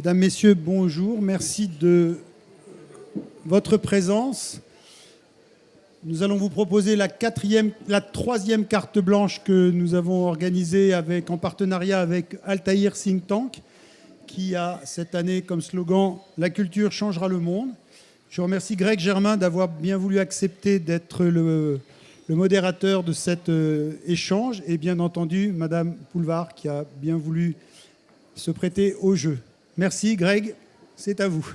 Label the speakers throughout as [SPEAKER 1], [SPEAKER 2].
[SPEAKER 1] Mesdames, Messieurs, bonjour. Merci de votre présence. Nous allons vous proposer la troisième carte blanche que nous avons organisée en partenariat avec Altaïr Think Tank, qui a cette année comme slogan « La culture changera le monde ». Je remercie Greg Germain d'avoir bien voulu accepter d'être le modérateur de cet échange et bien entendu Madame Poulvard qui a bien voulu se prêter au jeu. Merci Greg, c'est à vous.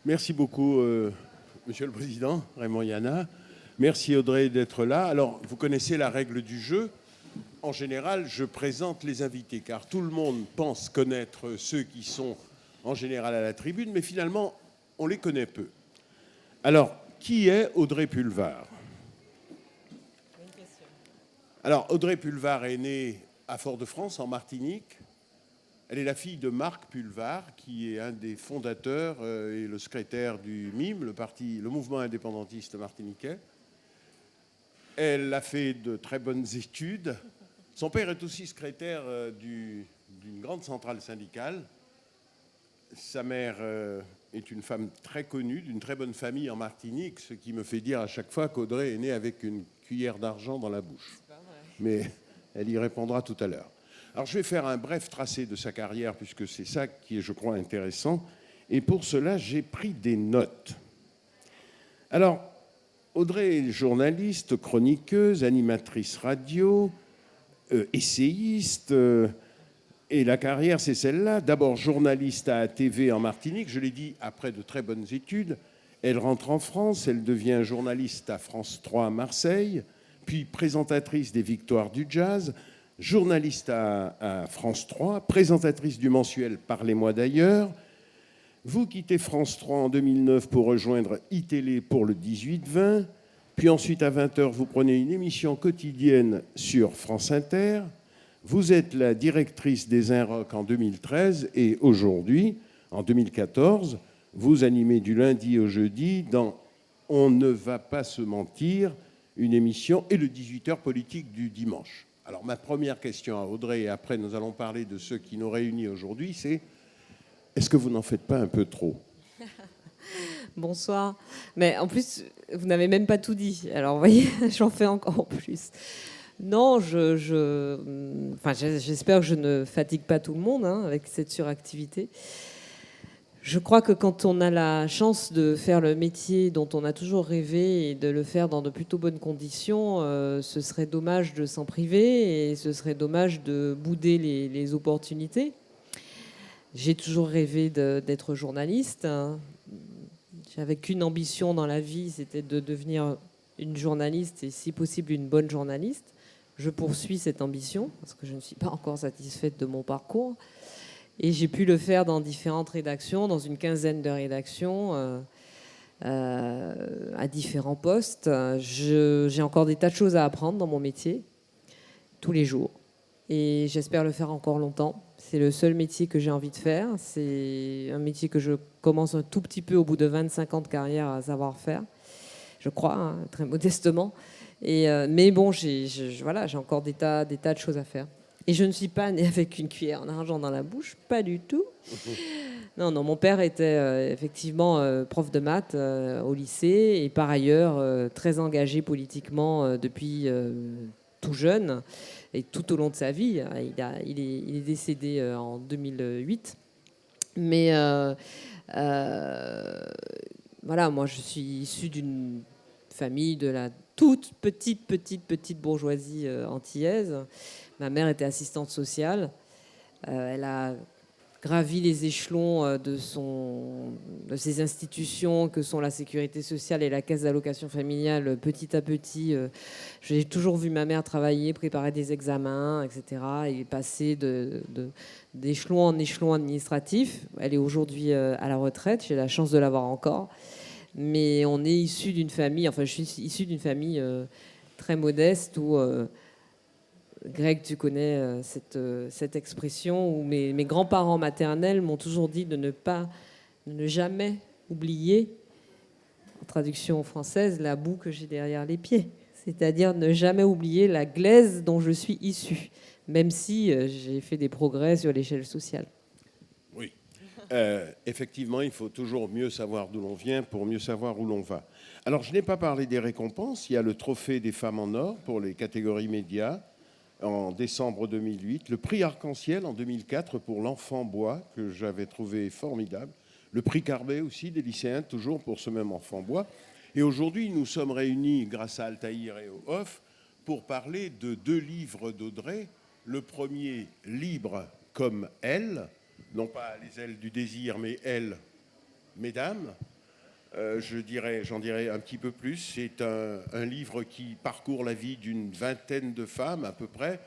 [SPEAKER 2] Merci beaucoup, Monsieur le Président, Raymond Yana. Merci Audrey d'être là. Alors, vous connaissez la règle du jeu. En général, je présente les invités, car tout le monde pense connaître ceux qui sont en général à la tribune, mais finalement, on les connaît peu. Alors, qui est Audrey Pulvar ? Alors, Audrey Pulvar est née à Fort-de-France, en Martinique. Elle est la fille de Marc Pulvar, qui est un des fondateurs et le secrétaire du MIM, le mouvement indépendantiste martiniquais. Elle a fait de très bonnes études. Son père est aussi secrétaire d'une grande centrale syndicale. Sa mère est une femme très connue, d'une très bonne famille en Martinique, ce qui me fait dire à chaque fois qu'Audrey est née avec une cuillère d'argent dans la bouche. Mais elle y répondra tout à l'heure. Alors, je vais faire un bref tracé de sa carrière, puisque c'est ça qui est, je crois, intéressant. Et pour cela, j'ai pris des notes. Alors, Audrey est journaliste, chroniqueuse, animatrice radio, essayiste. Et la carrière, c'est celle-là. D'abord, journaliste à ATV en Martinique. Je l'ai dit, après de très bonnes études. Elle rentre en France. Elle devient journaliste à France 3 à Marseille, puis présentatrice des Victoires du Jazz, journaliste à France 3, présentatrice du mensuel Parlez-moi d'ailleurs. Vous quittez France 3 en 2009 pour rejoindre iTélé pour le 18-20. Puis ensuite, à 20h, vous prenez une émission quotidienne sur France Inter. Vous êtes la directrice des Inrocks en 2013 et aujourd'hui, en 2014, vous animez du lundi au jeudi dans On ne va pas se mentir, une émission, et le 18h politique du dimanche. Alors, ma première question à Audrey, et après nous allons parler de ceux qui nous réunissent aujourd'hui, c'est est-ce que vous n'en faites pas un peu trop ?
[SPEAKER 3] Bonsoir. Mais en plus, vous n'avez même pas tout dit. Alors, vous voyez, j'en fais encore plus. Non, j'espère que je ne fatigue pas tout le monde avec cette suractivité. Je crois que quand on a la chance de faire le métier dont on a toujours rêvé et de le faire dans de plutôt bonnes conditions, ce serait dommage de s'en priver et ce serait dommage de bouder les opportunités. J'ai toujours rêvé d'être journaliste. J'avais qu'une ambition dans la vie, c'était de devenir une journaliste et si possible une bonne journaliste. Je poursuis cette ambition parce que je ne suis pas encore satisfaite de mon parcours. Et j'ai pu le faire dans différentes rédactions, dans une quinzaine de rédactions, à différents postes. J'ai encore des tas de choses à apprendre dans mon métier, tous les jours. Et j'espère le faire encore longtemps. C'est le seul métier que j'ai envie de faire. C'est un métier que je commence un tout petit peu au bout de 25 ans de carrière à savoir faire, je crois, très modestement. Mais bon, j'ai encore des tas de choses à faire. Et je ne suis pas née avec une cuillère en argent dans la bouche, pas du tout. Non, mon père était effectivement prof de maths au lycée et par ailleurs très engagé politiquement depuis tout jeune et tout au long de sa vie. Il est décédé en 2008. Mais voilà, moi je suis issue d'une famille de la toute petite bourgeoisie antillaise. Ma mère était assistante sociale. Elle a gravi les échelons de ces institutions que sont la sécurité sociale et la caisse d'allocation familiale petit à petit. J'ai toujours vu ma mère travailler, préparer des examens, etc. et passer d'échelon en échelon administratif. Elle est aujourd'hui à la retraite. J'ai la chance de l'avoir encore. Mais on est issu d'une famille, je suis issu d'une famille très modeste où... Greg, tu connais cette expression où mes grands-parents maternels m'ont toujours dit de ne jamais oublier, en traduction française, la boue que j'ai derrière les pieds. C'est-à-dire ne jamais oublier la glaise dont je suis issue, même si j'ai fait des progrès sur l'échelle sociale.
[SPEAKER 2] Oui, Effectivement, il faut toujours mieux savoir d'où l'on vient pour mieux savoir où l'on va. Alors, je n'ai pas parlé des récompenses. Il y a le trophée des femmes en or pour les catégories médias en décembre 2008, le prix Arc-en-Ciel en 2004 pour l'enfant bois, que j'avais trouvé formidable, le prix Carbet aussi des lycéens, toujours pour ce même enfant bois. Et aujourd'hui, nous sommes réunis, grâce à Altaïr et au Off, pour parler de 2 livres d'Audrey. Le premier, Libre comme elle, non pas les ailes du désir, mais elle, mesdames. J'en dirais un petit peu plus. C'est un livre qui parcourt la vie d'une vingtaine de femmes à peu près,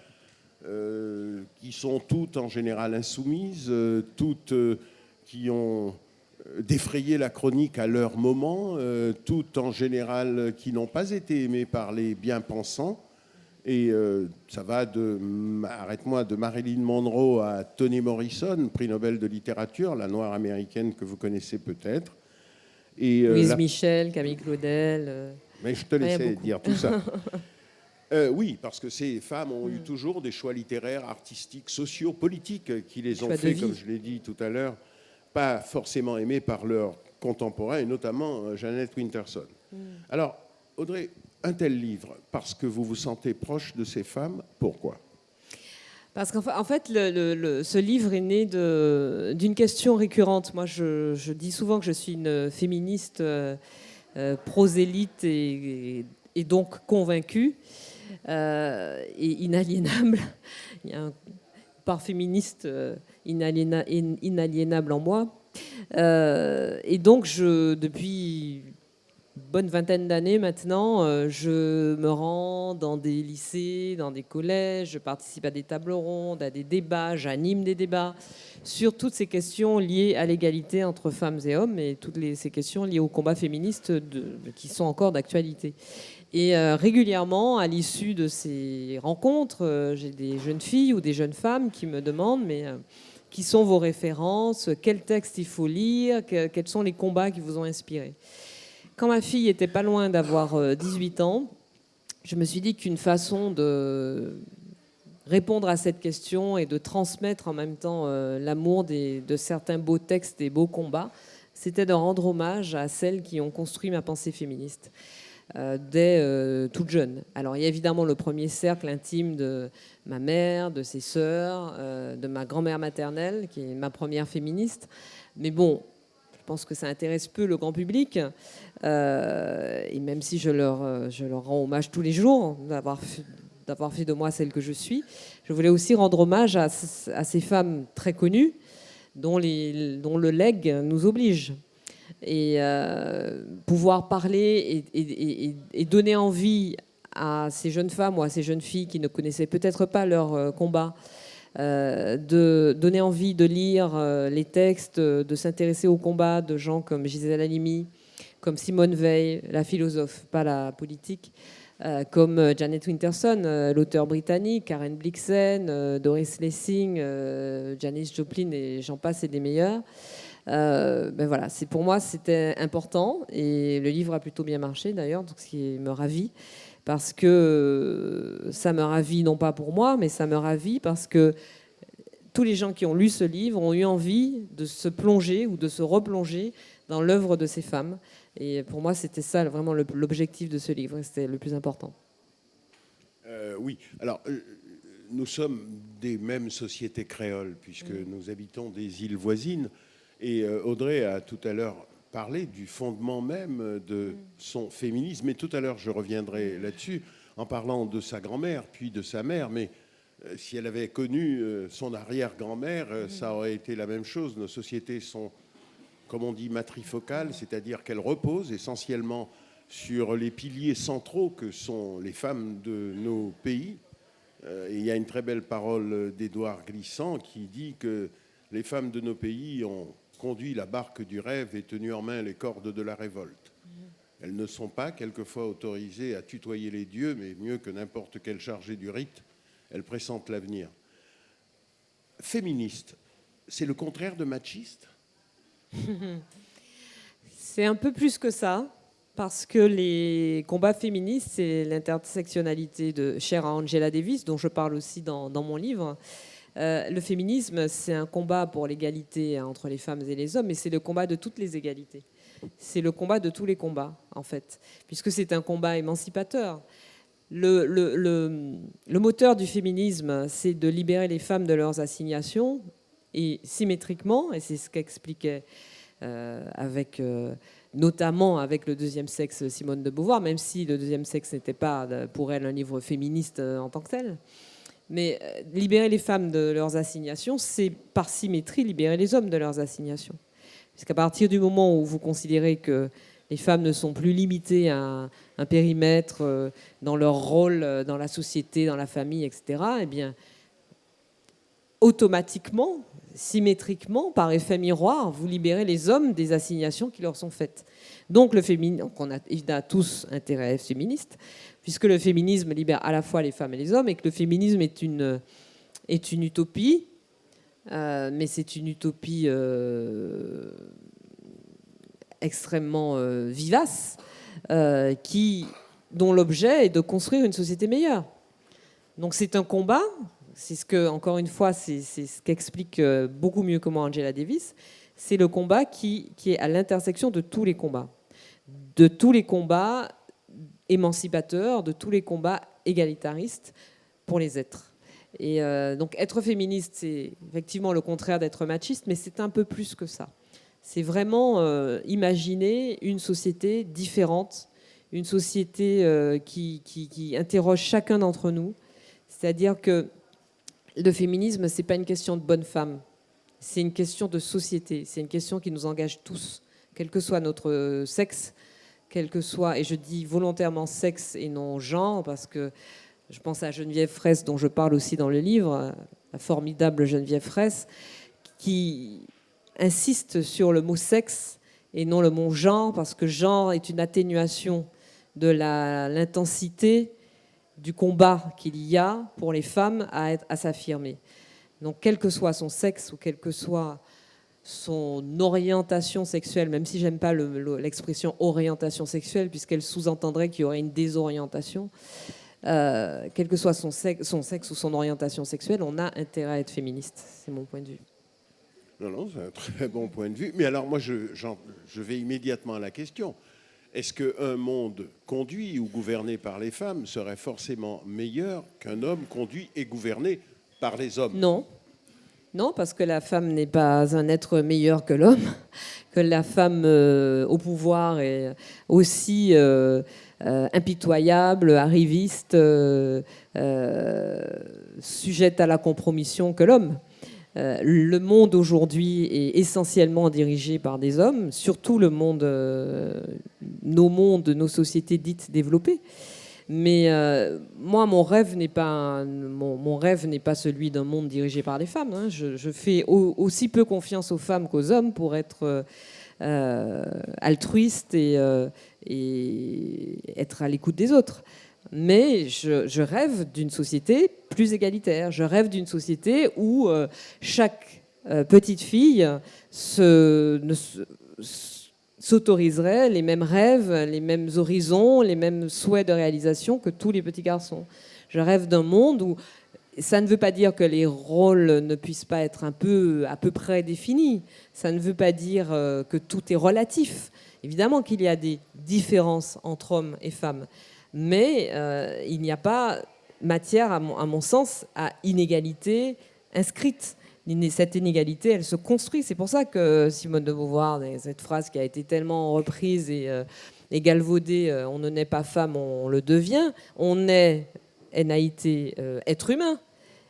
[SPEAKER 2] qui sont toutes en général insoumises, toutes qui ont défrayé la chronique à leur moment, toutes en général qui n'ont pas été aimées par les bien-pensants. Et ça va arrête-moi, de Marilyn Monroe à Toni Morrison, prix Nobel de littérature, la noire américaine que vous connaissez peut-être.
[SPEAKER 3] Louise Michel, Camille Claudel.
[SPEAKER 2] Mais je te laissais dire tout ça. Oui, parce que ces femmes ont eu toujours des choix littéraires, artistiques, sociaux, politiques qui les ont fait, comme je l'ai dit tout à l'heure, pas forcément aimés par leurs contemporains, et notamment Jeanette Winterson. Alors, Audrey, un tel livre, parce que vous vous sentez proche de ces femmes, pourquoi ?
[SPEAKER 3] Parce qu'en fait, ce livre est né d'une question récurrente. Moi, je dis souvent que je suis une féministe prosélyte et donc convaincue et inaliénable. Il y a une part féministe inaliénable en moi. Et donc, depuis bonne vingtaine d'années maintenant, je me rends dans des lycées, dans des collèges, je participe à des tables rondes, à des débats, j'anime des débats sur toutes ces questions liées à l'égalité entre femmes et hommes et toutes ces questions liées au combat féministe qui sont encore d'actualité. Et régulièrement, à l'issue de ces rencontres, j'ai des jeunes filles ou des jeunes femmes qui me demandent qui sont vos références, quels textes il faut lire, quels sont les combats qui vous ont inspiré. Quand ma fille était pas loin d'avoir 18 ans, je me suis dit qu'une façon de répondre à cette question et de transmettre en même temps l'amour de certains beaux textes et beaux combats, c'était de rendre hommage à celles qui ont construit ma pensée féministe dès toute jeune. Alors il y a évidemment le premier cercle intime de ma mère, de ses sœurs, de ma grand-mère maternelle, qui est ma première féministe. Mais bon, je pense que ça intéresse peu le grand public. Et même si je leur rends hommage tous les jours d'avoir fait de moi celle que je suis, je voulais aussi rendre hommage à ces femmes très connues dont le legs nous oblige. Et pouvoir parler et donner envie à ces jeunes femmes ou à ces jeunes filles qui ne connaissaient peut-être pas leur combat, de donner envie de lire les textes, de s'intéresser au combat de gens comme Gisèle Halimi, comme Simone Veil, la philosophe, pas la politique, comme Janet Winterson, l'auteur britannique, Karen Blixen, Doris Lessing, Janis Joplin et j'en passe et des meilleurs. Voilà, pour moi c'était important et le livre a plutôt bien marché d'ailleurs, donc ce qui me ravit. Parce que ça me ravit, non pas pour moi, mais ça me ravit parce que tous les gens qui ont lu ce livre ont eu envie de se plonger ou de se replonger dans l'œuvre de ces femmes. Et pour moi, c'était ça vraiment l'objectif de ce livre, et c'était le plus important.
[SPEAKER 2] Oui, alors nous sommes des mêmes sociétés créoles, puisque nous habitons des îles voisines. Et Audrey a tout à l'heure parler du fondement même de son féminisme. Mais tout à l'heure, je reviendrai là-dessus en parlant de sa grand-mère, puis de sa mère. Mais si elle avait connu son arrière-grand-mère, ça aurait été la même chose. Nos sociétés sont, comme on dit, matrifocales, c'est-à-dire qu'elles reposent essentiellement sur les piliers centraux que sont les femmes de nos pays. Il y a une très belle parole d'Édouard Glissant qui dit que les femmes de nos pays ont conduit la barque du rêve et tenu en main les cordes de la révolte. Elles ne sont pas quelquefois autorisées à tutoyer les dieux, mais mieux que n'importe quel chargé du rite, elles pressentent l'avenir. Féministe, c'est le contraire de machiste ?
[SPEAKER 3] C'est un peu plus que ça, parce que les combats féministes, c'est l'intersectionnalité chère à Angela Davis, dont je parle aussi dans mon livre. Le féminisme, c'est un combat pour l'égalité entre les femmes et les hommes, mais c'est le combat de toutes les égalités. C'est le combat de tous les combats, en fait, puisque c'est un combat émancipateur. Le moteur du féminisme, c'est de libérer les femmes de leurs assignations, et symétriquement, et c'est ce qu'expliquait notamment avec le deuxième sexe Simone de Beauvoir, même si le deuxième sexe n'était pas pour elle un livre féministe en tant que tel. Mais libérer les femmes de leurs assignations, c'est par symétrie libérer les hommes de leurs assignations. Parce qu'à partir du moment où vous considérez que les femmes ne sont plus limitées à un périmètre dans leur rôle dans la société, dans la famille, etc., eh bien, automatiquement, symétriquement, par effet miroir, vous libérez les hommes des assignations qui leur sont faites. Donc, on a tous intérêt à être féministe, puisque le féminisme libère à la fois les femmes et les hommes, et que le féminisme est une utopie, mais c'est une utopie extrêmement vivace, dont l'objet est de construire une société meilleure. Donc c'est un combat, c'est encore une fois, c'est ce qu'explique beaucoup mieux que moi Angela Davis, c'est le combat qui est à l'intersection de tous les combats émancipateurs, de tous les combats égalitaristes pour les êtres. Et donc être féministe, c'est effectivement le contraire d'être machiste, mais c'est un peu plus que ça. C'est vraiment imaginer une société différente, une société qui interroge chacun d'entre nous. C'est-à-dire que le féminisme, c'est pas une question de bonne femme, c'est une question de société, c'est une question qui nous engage tous, quel que soit notre sexe, quel que soit, et je dis volontairement sexe et non genre, parce que je pense à Geneviève Fraisse, dont je parle aussi dans le livre, la formidable Geneviève Fraisse, qui insiste sur le mot sexe et non le mot genre, parce que genre est une atténuation de l'intensité du combat qu'il y a pour les femmes à s'affirmer. Donc, quel que soit son sexe ou quelle que soit son orientation sexuelle, même si j'aime pas l'expression orientation sexuelle, puisqu'elle sous-entendrait qu'il y aurait une désorientation, quel que soit son sexe ou son orientation sexuelle, on a intérêt à être féministe. C'est mon point de vue.
[SPEAKER 2] Non, c'est un très bon point de vue. Mais alors, moi, je vais immédiatement à la question. Est-ce qu'un monde conduit ou gouverné par les femmes serait forcément meilleur qu'un homme conduit et gouverné par les hommes ?
[SPEAKER 3] Non. Non, parce que la femme n'est pas un être meilleur que l'homme, que la femme au pouvoir est aussi impitoyable, arriviste, sujette à la compromission que l'homme. Le monde aujourd'hui est essentiellement dirigé par des hommes, surtout nos mondes, nos sociétés dites développées. Mais moi, mon rêve n'est pas celui d'un monde dirigé par des femmes. Hein. Je fais aussi peu confiance aux femmes qu'aux hommes pour être altruiste et être à l'écoute des autres. Mais je rêve d'une société plus égalitaire. Je rêve d'une société où chaque petite fille s'autoriserait les mêmes rêves, les mêmes horizons, les mêmes souhaits de réalisation que tous les petits garçons. Je rêve d'un monde où ça ne veut pas dire que les rôles ne puissent pas être à peu près définis. Ça ne veut pas dire que tout est relatif. Évidemment qu'il y a des différences entre hommes et femmes. Mais il n'y a pas matière, à mon sens, à inégalité inscrite. Cette inégalité, elle se construit. C'est pour ça que Simone de Beauvoir, cette phrase qui a été tellement reprise et galvaudée, on ne naît pas femme, on le devient. On est, NAIT, être humain.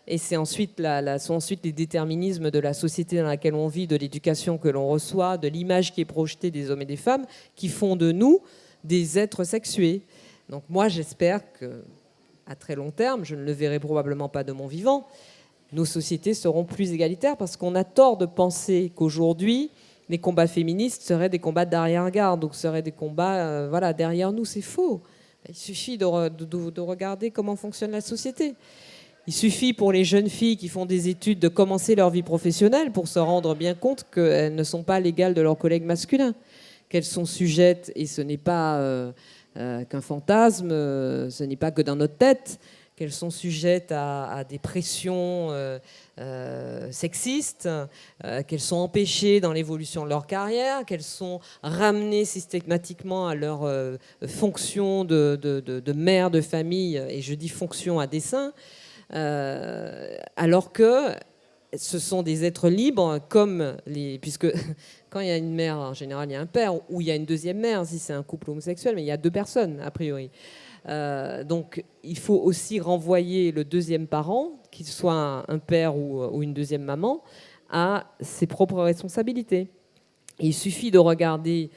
[SPEAKER 3] Et c'est ensuite sont ensuite les déterminismes de la société dans laquelle on vit, de l'éducation que l'on reçoit, de l'image qui est projetée des hommes et des femmes, qui font de nous des êtres sexués. Donc moi, j'espère qu'à très long terme, je ne le verrai probablement pas de mon vivant, nos sociétés seront plus égalitaires, parce qu'on a tort de penser qu'aujourd'hui, les combats féministes seraient des combats d'arrière-garde, donc seraient des combats derrière nous. C'est faux. Il suffit de regarder comment fonctionne la société. Il suffit pour les jeunes filles qui font des études de commencer leur vie professionnelle pour se rendre bien compte qu'elles ne sont pas l'égale de leurs collègues masculins, qu'elles sont sujettes, et ce n'est pas qu'un fantasme, ce n'est pas que dans notre tête, qu'elles sont sujettes à des pressions sexistes, qu'elles sont empêchées dans l'évolution de leur carrière, qu'elles sont ramenées systématiquement à leur fonction de mère de famille, et je dis fonction à dessein, alors que ce sont des êtres libres, puisque quand il y a une mère, en général, il y a un père, ou il y a une deuxième mère, si c'est un couple homosexuel, mais il y a deux personnes, a priori. Donc, il faut aussi renvoyer le deuxième parent, qu'il soit un père ou une deuxième maman, à ses propres responsabilités. Et il suffit de regarder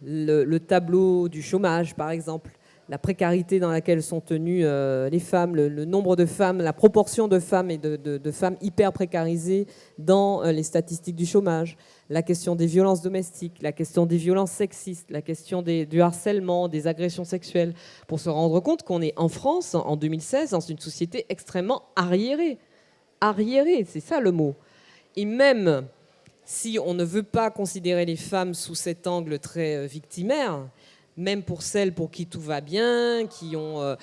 [SPEAKER 3] le tableau du chômage, par exemple, la précarité dans laquelle sont tenues les femmes, le nombre de femmes, la proportion de femmes et de femmes hyper précarisées dans les statistiques du chômage, la question des violences domestiques, la question des violences sexistes, la question du harcèlement, des agressions sexuelles, pour se rendre compte qu'on est en France, en 2016, dans une société extrêmement arriérée. Arriérée, c'est ça le mot. Et même si on ne veut pas considérer les femmes sous cet angle très victimaire, même pour celles pour qui tout va bien, qui ont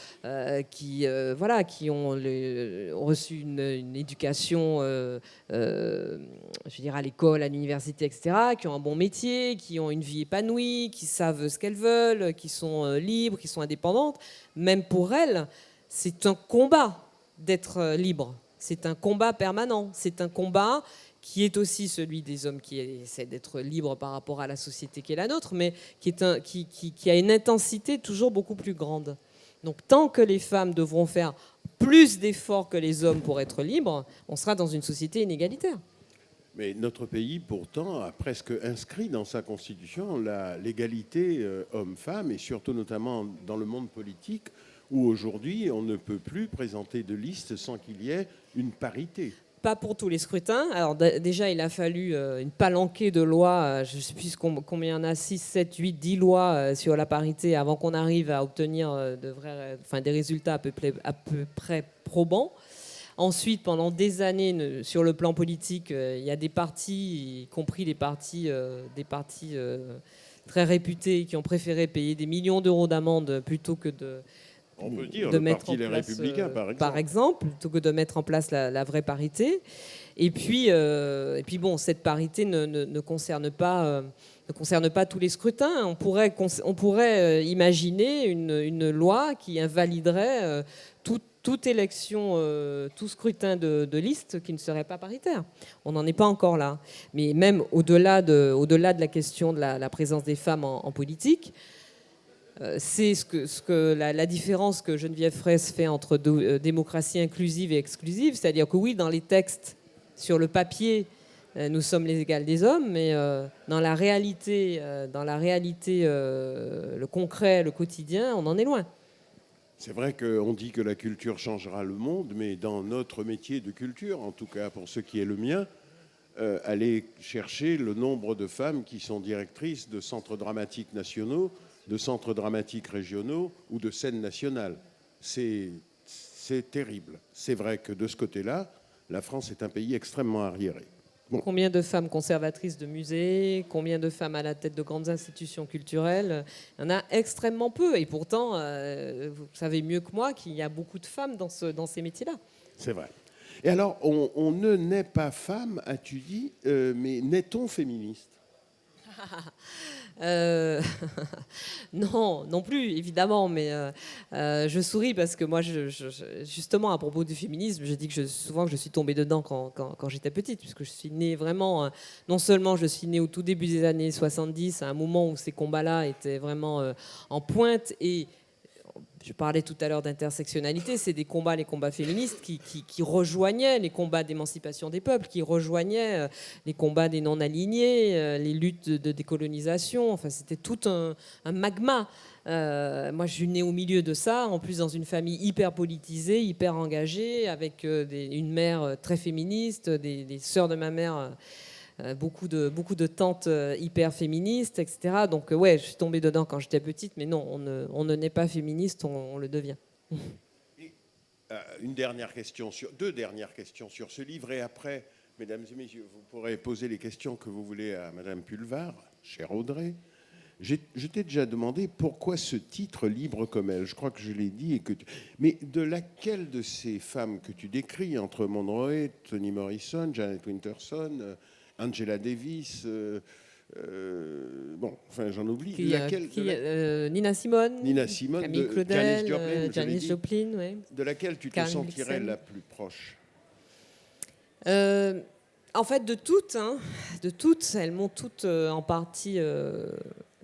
[SPEAKER 3] reçu une éducation, je veux dire, à l'école, à l'université, etc., qui ont un bon métier, qui ont une vie épanouie, qui savent ce qu'elles veulent, qui sont libres, qui sont indépendantes, même pour elles, c'est un combat d'être libre. C'est un combat permanent. C'est un combat qui est aussi celui des hommes qui essaient d'être libres par rapport à la société qui est la nôtre, mais qui a une intensité toujours beaucoup plus grande. Donc tant que les femmes devront faire plus d'efforts que les hommes pour être libres, on sera dans une société inégalitaire.
[SPEAKER 2] Mais notre pays, pourtant, a presque inscrit dans sa constitution l'égalité homme-femme, et surtout notamment dans le monde politique, où aujourd'hui on ne peut plus présenter de liste sans qu'il y ait une parité.
[SPEAKER 3] Pas pour tous les scrutins. Alors déjà, il a fallu une palanquée de lois, je ne sais plus combien il y en a, 6, 7, 8, 10 lois sur la parité avant qu'on arrive à obtenir des résultats à peu près probants. Ensuite, pendant des années, sur le plan politique, il y a des partis, y compris des partis très réputés, qui ont préféré payer des millions d'euros d'amende plutôt que
[SPEAKER 2] on peut dire le parti Les Républicains,
[SPEAKER 3] par exemple, plutôt que de mettre en place la vraie parité. Et puis bon, cette parité ne concerne pas tous les scrutins. On pourrait imaginer une loi qui invaliderait toute élection, tout scrutin de liste qui ne serait pas paritaire. On n'en est pas encore là. Mais même au-delà de la question de la présence des femmes en politique, c'est la différence que Geneviève Fraisse fait entre démocratie inclusive et exclusive. C'est-à-dire que oui, dans les textes, sur le papier, nous sommes les égales des hommes, mais dans la réalité, le concret, le quotidien, on en est loin.
[SPEAKER 2] C'est vrai qu'on dit que la culture changera le monde, mais dans notre métier de culture, en tout cas pour ce qui est le mien, aller chercher le nombre de femmes qui sont directrices de centres dramatiques nationaux, de centres dramatiques régionaux ou de scènes nationales. C'est terrible. C'est vrai que de ce côté-là, la France est un pays extrêmement arriéré.
[SPEAKER 3] Bon. Combien de femmes conservatrices de musées, combien de femmes à la tête de grandes institutions culturelles? Il y en a extrêmement peu. Et pourtant, vous savez mieux que moi qu'il y a beaucoup de femmes dans ces métiers-là. C'est
[SPEAKER 2] vrai. Et alors, on ne naît pas femme, as-tu dit, mais naît-on féministe?
[SPEAKER 3] Non plus, évidemment, mais je souris parce que moi, justement, à propos du féminisme, je dis souvent que je suis tombée dedans quand j'étais petite, puisque je suis née vraiment, non seulement je suis née au tout début des années 70, à un moment où ces combats-là étaient vraiment en pointe, et je parlais tout à l'heure d'intersectionnalité, c'est les combats féministes qui rejoignaient les combats d'émancipation des peuples, qui rejoignaient les combats des non-alignés, les luttes de décolonisation. Enfin, c'était tout un magma. Moi, je suis née au milieu de ça, en plus dans une famille hyper politisée, hyper engagée, avec une mère très féministe, des sœurs de ma mère. Beaucoup de tantes hyper féministes, etc. Donc ouais, je suis tombée dedans quand j'étais petite, mais non, on ne naît pas féministe, on le devient.
[SPEAKER 2] Et, deux dernières questions sur ce livre, et après, mesdames et messieurs, vous pourrez poser les questions que vous voulez à Madame Pulvar, chère Audrey. Je t'ai déjà demandé pourquoi ce titre Libre comme elle. Je crois que je l'ai dit. Mais de laquelle de ces femmes que tu décris, entre Monroe, Toni Morrison, Janet Winterson, Angela Davis, j'en oublie.
[SPEAKER 3] Nina Simone, Camille Claudel,
[SPEAKER 2] Janis
[SPEAKER 3] Joplin. Ouais.
[SPEAKER 2] De laquelle tu te
[SPEAKER 3] Karen
[SPEAKER 2] sentirais
[SPEAKER 3] Blixen.
[SPEAKER 2] la plus proche?
[SPEAKER 3] En fait, de toutes, elles m'ont toutes en partie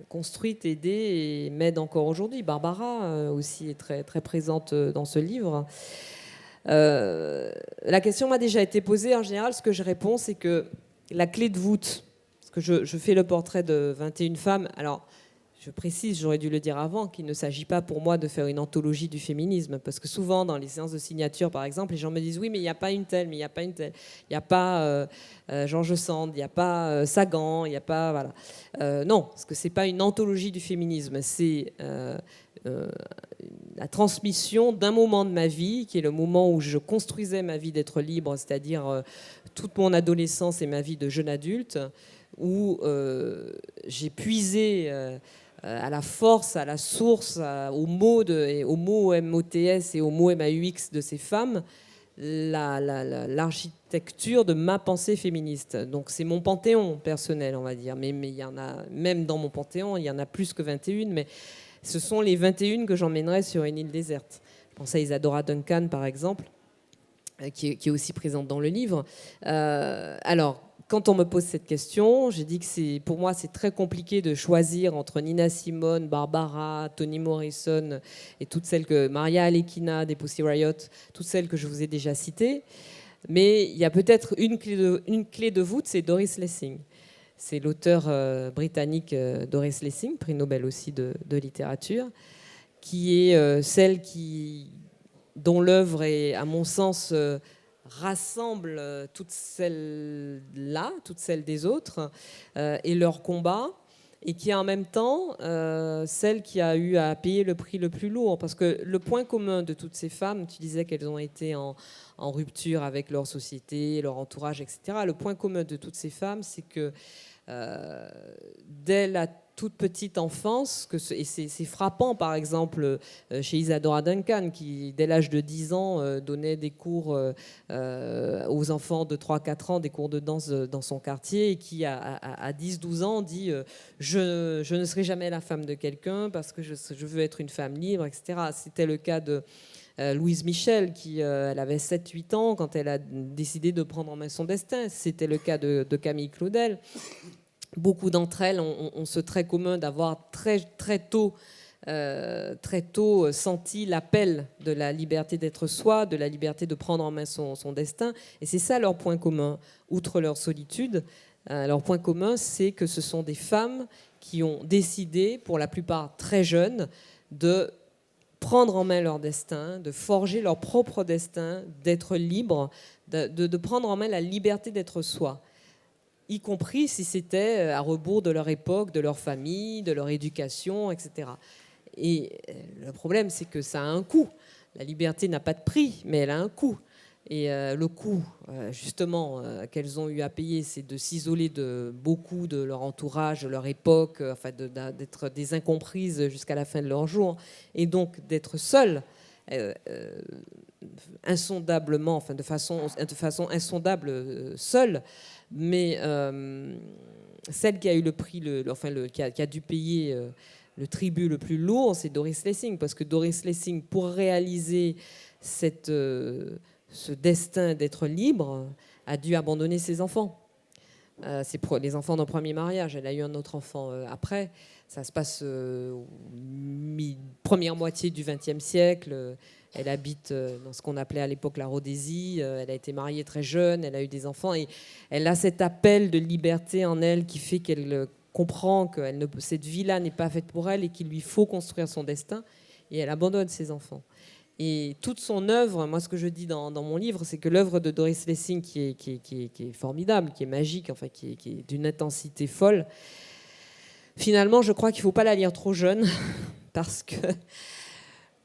[SPEAKER 3] construite, aidée et m'aident encore aujourd'hui. Barbara aussi est très, très présente dans ce livre. La question m'a déjà été posée. En général, ce que je réponds, c'est que la clé de voûte, parce que je fais le portrait de 21 femmes. Alors, je précise, j'aurais dû le dire avant, qu'il ne s'agit pas pour moi de faire une anthologie du féminisme, parce que souvent, dans les séances de signature, par exemple, les gens me disent « Oui, mais il n'y a pas une telle, mais il n'y a pas une telle. Il n'y a pas George Sand, il n'y a pas Sagan, il n'y a pas... » Voilà. Non, parce que ce n'est pas une anthologie du féminisme, c'est la transmission d'un moment de ma vie, qui est le moment où je construisais ma vie d'être libre, c'est-à-dire toute mon adolescence et ma vie de jeune adulte, où j'ai puisé... à la force, à la source, aux mots MOTS et aux mots MAUX de ces femmes, l'architecture de ma pensée féministe. Donc c'est mon panthéon personnel, on va dire. Mais il y en a, même dans mon panthéon, il y en a plus que 21, mais ce sont les 21 que j'emmènerai sur une île déserte. Je pense à Isadora Duncan, par exemple, qui est aussi présente dans le livre. Alors, quand on me pose cette question, j'ai dit que pour moi, c'est très compliqué de choisir entre Nina Simone, Barbara, Toni Morrison et toutes celles que Maria Alekina des Pussy Riot, toutes celles que je vous ai déjà citées. Mais il y a peut-être une clé de voûte, c'est Doris Lessing. C'est l'auteur britannique Doris Lessing, prix Nobel aussi de littérature, qui est celle dont l'œuvre est, à mon sens, rassemble toutes celles-là, toutes celles des autres, et leur combat, et qui est en même temps celle qui a eu à payer le prix le plus lourd. Parce que le point commun de toutes ces femmes, tu disais qu'elles ont été en rupture avec leur société, leur entourage, etc. Le point commun de toutes ces femmes, c'est que dès la toute petite enfance, et c'est frappant par exemple chez Isadora Duncan qui dès l'âge de 10 ans donnait des cours aux enfants de 3-4 ans, des cours de danse dans son quartier, et qui à 10-12 ans dit je ne serai jamais la femme de quelqu'un parce que je veux être une femme libre, etc. C'était le cas de Louise Michel, elle avait 7-8 ans quand elle a décidé de prendre en main son destin. C'était le cas de Camille Claudel. Beaucoup d'entre elles ont ce trait commun d'avoir très tôt senti l'appel de la liberté d'être soi, de la liberté de prendre en main son destin. Et c'est ça leur point commun, outre leur solitude. Leur point commun, c'est que ce sont des femmes qui ont décidé, pour la plupart très jeunes, de prendre en main leur destin, de forger leur propre destin, d'être libres, de prendre en main la liberté d'être soi, y compris si c'était à rebours de leur époque, de leur famille, de leur éducation, etc. Et le problème, c'est que ça a un coût. La liberté n'a pas de prix, mais elle a un coût. Et le coût, justement, qu'elles ont eu à payer, c'est de s'isoler de beaucoup de leur entourage, de leur époque, d'être des incomprises jusqu'à la fin de leur jour, et donc d'être seules, insondablement, de façon insondable, seule. Mais celle qui a eu le prix, qui a dû payer le tribut le plus lourd, c'est Doris Lessing, parce que Doris Lessing, pour réaliser ce destin d'être libre, a dû abandonner ses enfants. Les enfants d'un premier mariage. Elle a eu un autre enfant après. Ça se passe première moitié du XXe siècle. Elle habite dans ce qu'on appelait à l'époque la Rhodésie. Elle a été mariée très jeune. Elle a eu des enfants. Et elle a cet appel de liberté en elle qui fait qu'elle comprend que cette vie-là n'est pas faite pour elle et qu'il lui faut construire son destin. Et elle abandonne ses enfants. Et toute son œuvre, moi ce que je dis dans mon livre, c'est que l'œuvre de Doris Lessing, qui est formidable, qui est magique, qui est d'une intensité folle, finalement je crois qu'il ne faut pas la lire trop jeune, parce que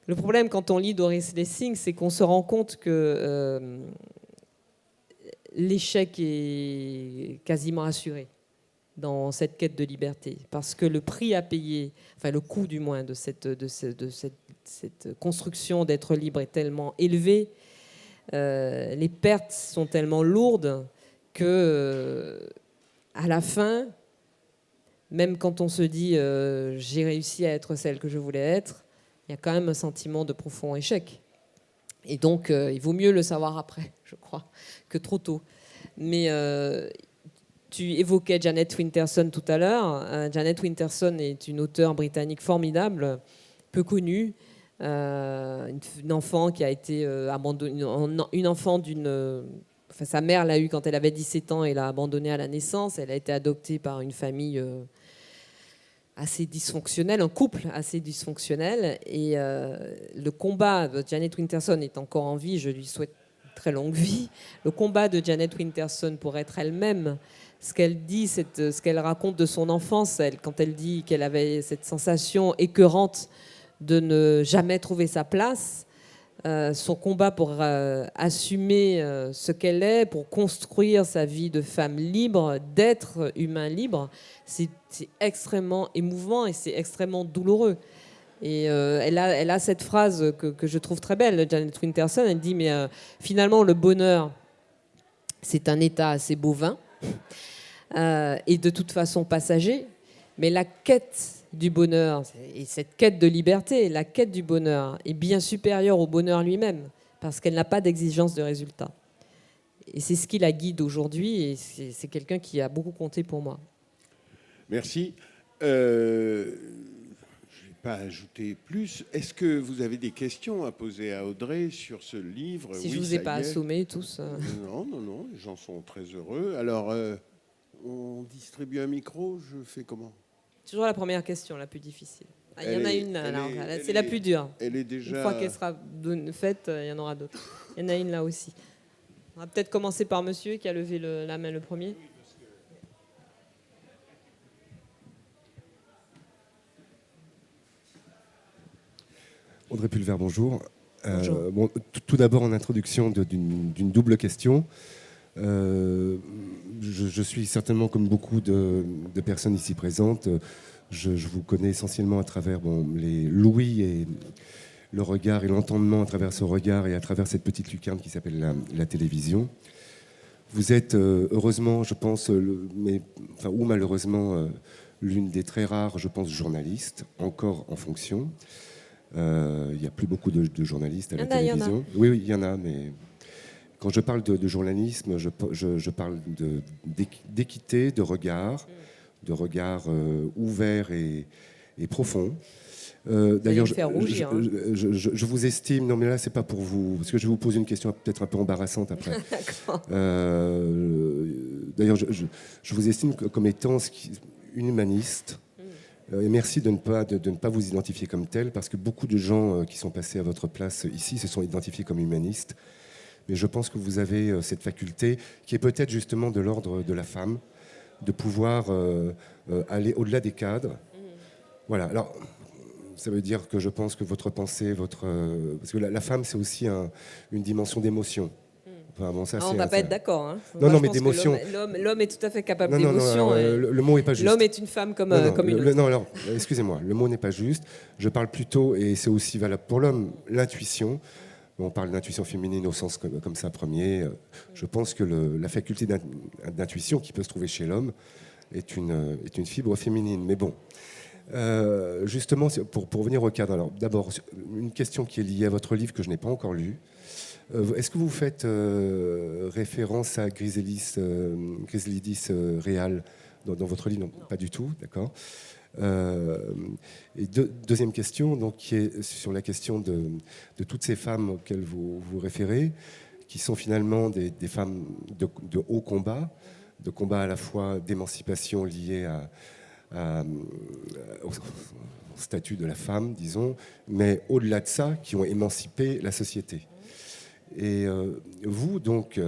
[SPEAKER 3] le problème quand on lit Doris Lessing, c'est qu'on se rend compte que l'échec est quasiment assuré. dans cette quête de liberté. Parce que le prix à payer, enfin le coût du moins de cette construction d'être libre est tellement élevé, les pertes sont tellement lourdes que à la fin, même quand on se dit j'ai réussi à être celle que je voulais être, il y a quand même un sentiment de profond échec. Et donc, il vaut mieux le savoir après, je crois, que trop tôt. Mais tu évoquais Janet Winterson tout à l'heure. Janet Winterson est une auteure britannique formidable, peu connue, une enfant qui a été abandonnée, une enfant d'une... Enfin, sa mère l'a eue quand elle avait 17 ans et l'a abandonnée à la naissance. Elle a été adoptée par une famille assez dysfonctionnel, un couple assez dysfonctionnel. Et le combat de Janet Winterson est encore en vie, je lui souhaite une très longue vie. Le combat de Janet Winterson pour être elle-même, ce qu'elle dit, ce qu'elle raconte de son enfance, quand elle dit qu'elle avait cette sensation écœurante de ne jamais trouver sa place, son combat pour assumer ce qu'elle est, pour construire sa vie de femme libre, d'être humain libre, c'est extrêmement émouvant et c'est extrêmement douloureux. Et elle a cette phrase que je trouve très belle, Janet Winterson, elle dit, mais finalement le bonheur, c'est un état assez bovin et de toute façon passager, mais la quête du bonheur, et cette quête de liberté, la quête du bonheur est bien supérieure au bonheur lui-même, parce qu'elle n'a pas d'exigence de résultat. Et c'est ce qui la guide aujourd'hui, et c'est quelqu'un qui a beaucoup compté pour moi.
[SPEAKER 2] Merci. Je ne vais pas ajouter plus. Est-ce que vous avez des questions à poser à Audrey sur ce livre?
[SPEAKER 3] Si je ne vous ai pas assommés tous.
[SPEAKER 2] Non, les gens sont très heureux. Alors, on distribue un micro, je fais comment?
[SPEAKER 3] Toujours la première question, la plus difficile. Il y en a une, alors, c'est la plus dure.
[SPEAKER 2] Elle est déjà...
[SPEAKER 3] Une fois qu'elle sera faite, il y en aura d'autres. Il y en a une là aussi. On va peut-être commencer par monsieur qui a levé la main le premier.
[SPEAKER 4] Audrey Pulver, bonjour.
[SPEAKER 3] Bonjour.
[SPEAKER 4] Bon, tout d'abord, en introduction d'une double question. Je suis certainement, comme beaucoup de personnes ici présentes, je vous connais essentiellement à travers les l'ouïe et le regard et l'entendement à travers ce regard et à travers cette petite lucarne qui s'appelle la télévision. Vous êtes heureusement, je pense, ou malheureusement, l'une des très rares, je pense, journalistes encore en fonction. Il n'y a plus beaucoup de journalistes à la télévision. Oui, il y en a, mais quand je parle de journalisme, je parle d'équité, de regard ouvert et profond. D'ailleurs, je vous estime. Non, mais là, c'est pas pour vous, parce que je vais vous poser une question peut-être un peu embarrassante après. D'ailleurs, je vous estime comme étant une humaniste. Et merci de ne pas vous identifier comme tel, parce que beaucoup de gens qui sont passés à votre place ici se sont identifiés comme humanistes. Mais je pense que vous avez cette faculté qui est peut-être justement de l'ordre de la femme, de pouvoir aller au-delà des cadres. Voilà. Alors, ça veut dire que je pense que votre pensée, parce que la femme, c'est aussi une dimension d'émotion. Enfin, bon, ça,
[SPEAKER 3] on ne va pas être d'accord. Hein.
[SPEAKER 4] Non, mais d'émotion.
[SPEAKER 3] L'homme est tout à fait capable d'émotion.
[SPEAKER 4] Le mot n'est pas juste.
[SPEAKER 3] L'homme est une femme comme une autre.
[SPEAKER 4] Non, alors, excusez-moi, le mot n'est pas juste. Je parle plutôt, et c'est aussi valable pour l'homme, l'intuition. On parle d'intuition féminine au sens comme ça premier. Je pense que la faculté d'intuition qui peut se trouver chez l'homme est une fibre féminine. Mais bon, justement, pour revenir au cadre. Alors, d'abord, une question qui est liée à votre livre que je n'ai pas encore lu. Est-ce que vous faites référence à Griselidis Réal dans votre livre? Non, pas du tout, d'accord. Et deuxième question, donc, qui est sur la question de toutes ces femmes auxquelles vous vous référez, qui sont finalement des femmes de haut combat, de combat à la fois d'émancipation liée au statut de la femme, disons, mais au-delà de ça, qui ont émancipé la société. Et vous, donc,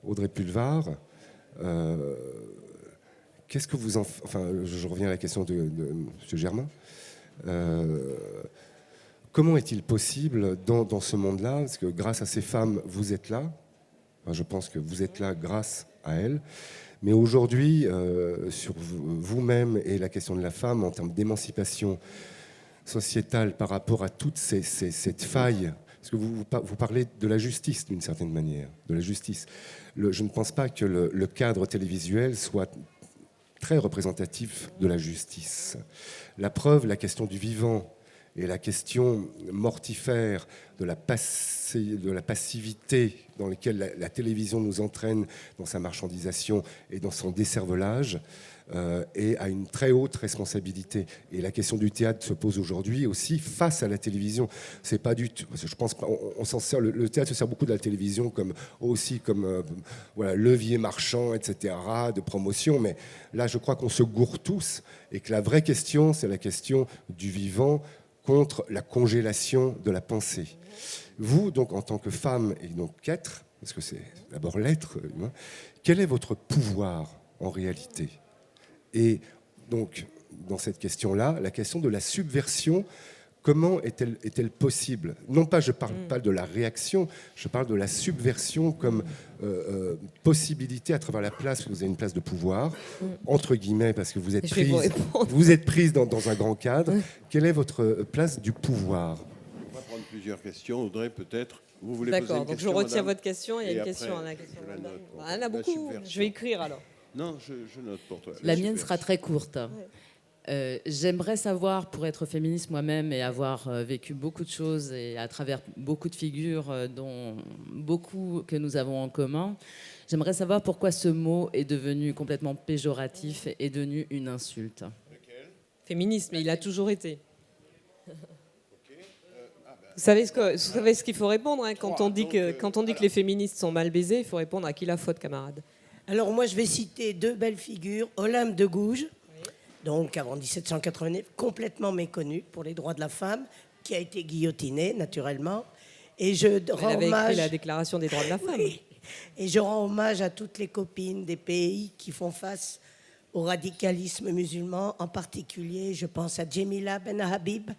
[SPEAKER 4] Audrey Pulvar, qu'est-ce que vous enfin, je reviens à la question de M. Germain. Comment est-il possible dans ce monde-là, parce que grâce à ces femmes, vous êtes là, enfin, je pense que vous êtes là grâce à elles, Mais aujourd'hui, sur vous-même et la question de la femme, en termes d'émancipation sociétale par rapport à toute cette faille, parce que vous parlez de la justice d'une certaine manière, de la justice. Je ne pense pas que le cadre télévisuel soit très représentatif de la justice. La preuve, la question du vivant et la question mortifère de la passivité dans laquelle la télévision nous entraîne dans sa marchandisation et dans son décervelage, et a une très haute responsabilité. Et la question du théâtre se pose aujourd'hui aussi face à la télévision. C'est pas du tout. Je pense on s'en sert. Le théâtre se sert beaucoup de la télévision comme voilà, levier marchand, etc., de promotion. Mais là, je crois qu'on se gourre tous et que la vraie question, c'est la question du vivant contre la congélation de la pensée. Vous, donc, en tant que femme et donc qu'être, parce que c'est d'abord l'être, quel est votre pouvoir en réalité ? Et donc, dans cette question-là, la question de la subversion, comment est-elle possible ? Non pas, je ne parle pas de la réaction, je parle de la subversion comme possibilité à travers la place, vous avez une place de pouvoir, entre guillemets, parce que vous êtes prise dans un grand cadre. Quelle est votre place du pouvoir ?
[SPEAKER 2] On va prendre plusieurs questions. Audrey, peut-être. Vous voulez
[SPEAKER 3] D'accord,
[SPEAKER 2] poser une
[SPEAKER 3] donc
[SPEAKER 2] question,
[SPEAKER 3] je retiens
[SPEAKER 2] madame
[SPEAKER 3] votre question. Il y a une question.
[SPEAKER 2] après,
[SPEAKER 3] La question
[SPEAKER 2] je la note.
[SPEAKER 3] il y en a beaucoup. Je vais écrire alors.
[SPEAKER 2] Non, je note pour toi.
[SPEAKER 5] La mienne sera très courte. J'aimerais savoir, pour être féministe moi-même et avoir vécu beaucoup de choses et à travers beaucoup de figures, dont beaucoup que nous avons en commun, j'aimerais savoir pourquoi ce mot est devenu complètement péjoratif et est devenu une insulte.
[SPEAKER 3] Féministe, mais il a toujours été. Vous savez ce qu'il faut répondre, hein, quand on dit que les féministes sont mal baisées, il faut répondre à qui la faute, camarade.
[SPEAKER 6] Alors moi, je vais citer deux belles figures. Olympe de Gouges, donc avant 1789, complètement méconnue pour les droits de la femme, qui a été guillotinée, naturellement. Et je rends
[SPEAKER 3] Elle avait
[SPEAKER 6] hommage...
[SPEAKER 3] écrit la Déclaration des droits de la femme.
[SPEAKER 6] Oui. Et je rends hommage à toutes les copines des pays qui font face au radicalisme musulman. En particulier, je pense à Jemila Ben Habib,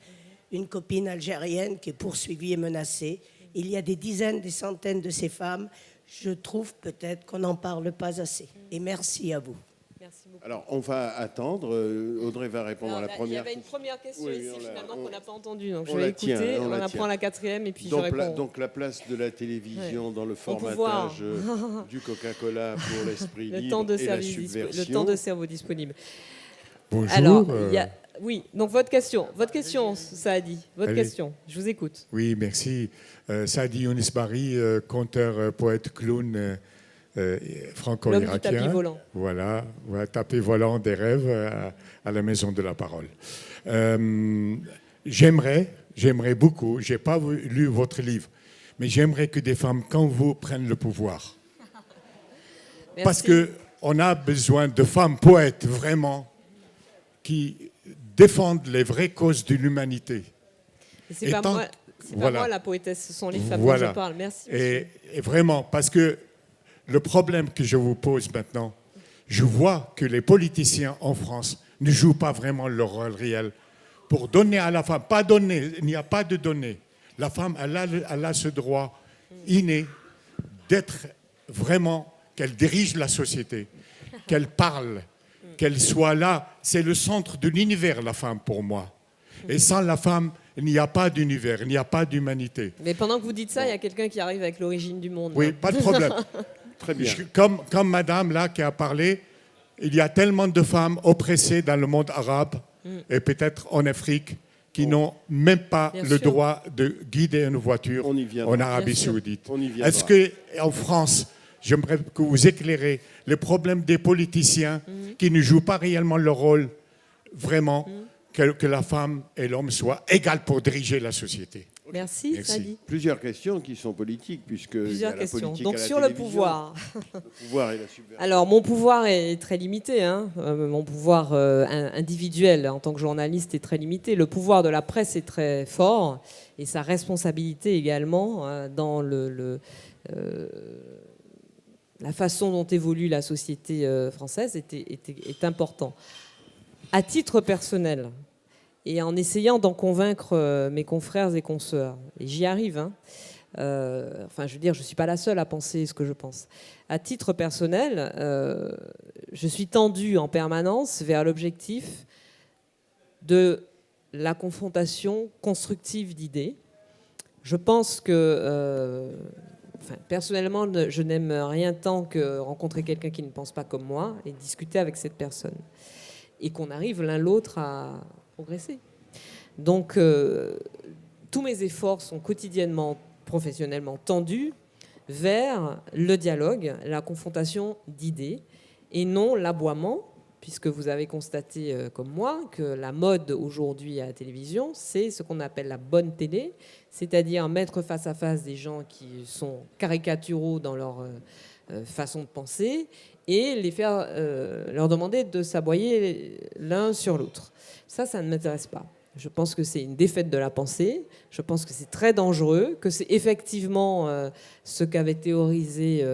[SPEAKER 6] une copine algérienne qui est poursuivie et menacée. Il y a des dizaines, des centaines de ces femmes. Je trouve peut-être qu'on n'en parle pas assez. Et merci à vous.
[SPEAKER 3] Merci beaucoup.
[SPEAKER 2] Alors, on va attendre. Audrey va répondre à la première.
[SPEAKER 3] Il y avait une première question ici, finalement, qu'on n'a pas entendue. Donc, je
[SPEAKER 2] on
[SPEAKER 3] vais
[SPEAKER 2] la
[SPEAKER 3] écouter,
[SPEAKER 2] tient,
[SPEAKER 3] on
[SPEAKER 2] la
[SPEAKER 3] apprend
[SPEAKER 2] tient.
[SPEAKER 3] la quatrième et puis je
[SPEAKER 2] Donc,
[SPEAKER 3] réponds.
[SPEAKER 2] donc la place de la télévision dans le
[SPEAKER 3] pouvoir.
[SPEAKER 2] formatage du Coca-Cola pour l'esprit
[SPEAKER 3] le
[SPEAKER 2] libre
[SPEAKER 3] temps de
[SPEAKER 2] et la
[SPEAKER 3] service
[SPEAKER 2] subversion.
[SPEAKER 3] le temps de cerveau disponible.
[SPEAKER 7] Bonjour.
[SPEAKER 3] Alors, oui, donc votre question, Saadi, votre
[SPEAKER 7] Allez.
[SPEAKER 3] question, je vous écoute.
[SPEAKER 7] Oui, merci. Saadi Younis Bari, conteur, poète, clown
[SPEAKER 3] L'homme du
[SPEAKER 7] franco-irakien.
[SPEAKER 3] tapis volant.
[SPEAKER 7] Voilà, tapis volant des rêves à la Maison de la Parole. J'aimerais beaucoup, je n'ai pas lu votre livre, mais j'aimerais que des femmes comme vous prennent le pouvoir.
[SPEAKER 3] Merci.
[SPEAKER 7] Parce qu'on a besoin de femmes poètes, vraiment, qui défendent les vraies causes de l'humanité.
[SPEAKER 3] C'est pas moi la poétesse, ce sont les femmes dont je parle. Merci.
[SPEAKER 7] Et vraiment, parce que le problème que je vous pose maintenant, je vois que les politiciens en France ne jouent pas vraiment leur rôle réel pour donner à la femme, pas donner, il n'y a pas de donner. La femme, elle a ce droit inné d'être vraiment, qu'elle dirige la société, qu'elle parle, qu'elle soit là. C'est le centre de l'univers, la femme, pour moi. Et sans la femme, il n'y a pas d'univers, il n'y a pas d'humanité.
[SPEAKER 3] Mais pendant que vous dites ça, il y a quelqu'un qui arrive avec l'origine du monde.
[SPEAKER 7] Oui,
[SPEAKER 3] là.
[SPEAKER 7] pas de problème.
[SPEAKER 2] Très bien.
[SPEAKER 7] Comme madame là qui a parlé, il y a tellement de femmes oppressées dans le monde arabe et peut-être en Afrique qui n'ont même pas
[SPEAKER 3] Bien
[SPEAKER 7] le
[SPEAKER 3] sûr.
[SPEAKER 7] droit de guider une voiture
[SPEAKER 2] On y viendra.
[SPEAKER 7] en Arabie
[SPEAKER 3] Bien sûr.
[SPEAKER 7] Saoudite.
[SPEAKER 2] On y viendra.
[SPEAKER 7] Est-ce qu'en France, j'aimerais que vous éclairez le problème des politiciens qui ne jouent pas réellement leur rôle, vraiment, que la femme et l'homme soient égales pour diriger la société.
[SPEAKER 3] Merci,
[SPEAKER 7] Merci.
[SPEAKER 3] Saadi.
[SPEAKER 2] Plusieurs questions qui sont politiques, puisque il y a
[SPEAKER 3] Plusieurs
[SPEAKER 2] la
[SPEAKER 3] questions.
[SPEAKER 2] politique
[SPEAKER 3] Donc
[SPEAKER 2] à la
[SPEAKER 3] sur le
[SPEAKER 2] télévision,
[SPEAKER 3] pouvoir.
[SPEAKER 2] le pouvoir et la subversion.
[SPEAKER 3] Alors mon pouvoir est très limité, hein. Mon pouvoir individuel en tant que journaliste est très limité. Le pouvoir de la presse est très fort et sa responsabilité également dans la façon dont évolue la société française est important. À titre personnel, et en essayant d'en convaincre mes confrères et consoeurs, et j'y arrive, hein, Enfin, je veux dire, je ne suis pas la seule à penser ce que je pense. À titre personnel, je suis tendue en permanence vers l'objectif de la confrontation constructive d'idées. Je pense que, personnellement, je n'aime rien tant que rencontrer quelqu'un qui ne pense pas comme moi et discuter avec cette personne. Et qu'on arrive l'un l'autre à progresser. Donc, tous mes efforts sont quotidiennement, professionnellement tendus vers le dialogue, la confrontation d'idées, et non l'aboiement, puisque vous avez constaté, comme moi, que la mode aujourd'hui à la télévision, c'est ce qu'on appelle la bonne télé, c'est-à-dire mettre face à face des gens qui sont caricaturaux dans leur façon de penser et les faire, leur demander de s'aboyer l'un sur l'autre. Ça ne m'intéresse pas. Je pense que c'est une défaite de la pensée. Je pense que c'est très dangereux, que c'est effectivement ce qu'avait théorisé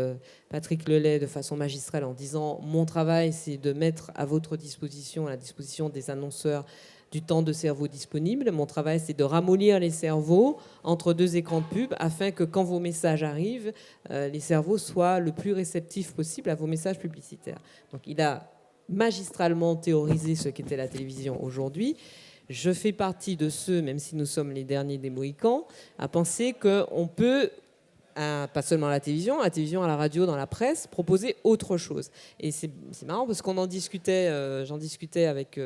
[SPEAKER 3] Patrick Lelay de façon magistrale en disant « Mon travail, c'est de mettre à votre disposition, à la disposition des annonceurs, du temps de cerveau disponible. Mon travail, c'est de ramollir les cerveaux entre deux écrans de pub afin que quand vos messages arrivent, les cerveaux soient le plus réceptifs possible à vos messages publicitaires. » Donc il a magistralement théorisé ce qu'était la télévision aujourd'hui. Je fais partie de ceux, même si nous sommes les derniers des Mohicans, à penser qu'on peut, pas seulement à la télévision, à la radio, dans la presse, proposer autre chose. Et c'est marrant parce qu'on en discutait, j'en discutais avec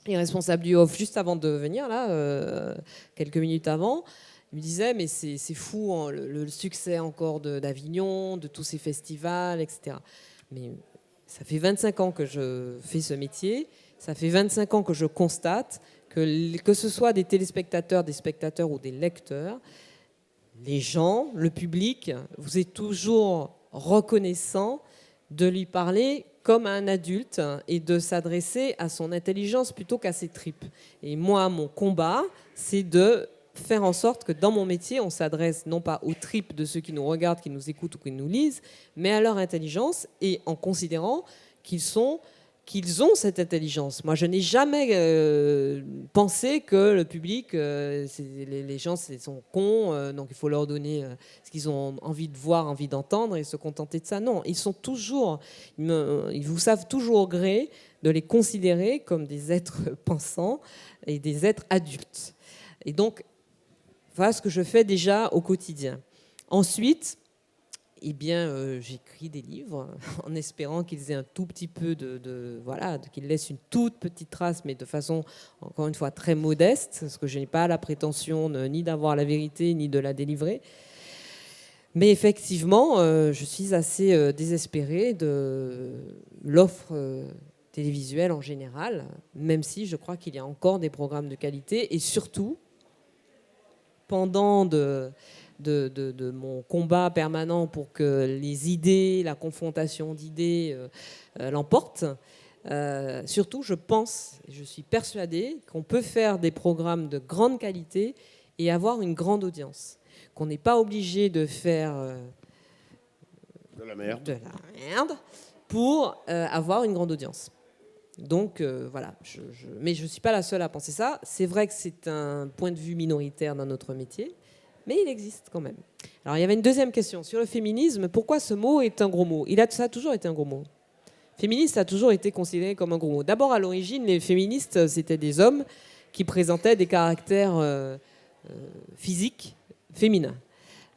[SPEAKER 3] les responsables du Off juste avant de venir, là, quelques minutes avant. Ils me disaient, mais c'est fou, hein, le succès encore d'Avignon, de tous ces festivals, etc. Mais ça fait 25 ans que je fais ce métier, ça fait 25 ans que je constate que ce soit des téléspectateurs, des spectateurs ou des lecteurs, les gens, le public, vous êtes toujours reconnaissant de lui parler comme à un adulte et de s'adresser à son intelligence plutôt qu'à ses tripes. Et moi, mon combat, c'est de faire en sorte que dans mon métier, on s'adresse non pas aux tripes de ceux qui nous regardent, qui nous écoutent ou qui nous lisent, mais à leur intelligence et en considérant qu'ils ont cette intelligence. Moi, je n'ai jamais pensé que le public, les gens sont cons, donc il faut leur donner ce qu'ils ont envie de voir, envie d'entendre et se contenter de ça. Non, ils vous savent toujours gré de les considérer comme des êtres pensants et des êtres adultes. Et donc, voilà ce que je fais déjà au quotidien. Ensuite, j'écris des livres en espérant qu'ils aient un tout petit peu qu'ils laissent une toute petite trace, mais de façon, encore une fois, très modeste, parce que je n'ai pas la prétention ni d'avoir la vérité, ni de la délivrer. Mais effectivement, je suis assez désespérée de l'offre télévisuelle en général, même si je crois qu'il y a encore des programmes de qualité, et surtout, pendant de mon combat permanent pour que les idées, la confrontation d'idées l'emportent. Surtout, je suis persuadée qu'on peut faire des programmes de grande qualité et avoir une grande audience. Qu'on n'est pas obligé de faire
[SPEAKER 2] de la merde
[SPEAKER 3] pour avoir une grande audience. Donc voilà, mais je ne suis pas la seule à penser ça. C'est vrai que c'est un point de vue minoritaire dans notre métier, mais il existe quand même. Alors il y avait une deuxième question sur le féminisme. Pourquoi ce mot est un gros mot ? Ça a toujours été un gros mot. Féministe a toujours été considéré comme un gros mot. D'abord, à l'origine, les féministes, c'était des hommes qui présentaient des caractères physiques féminins.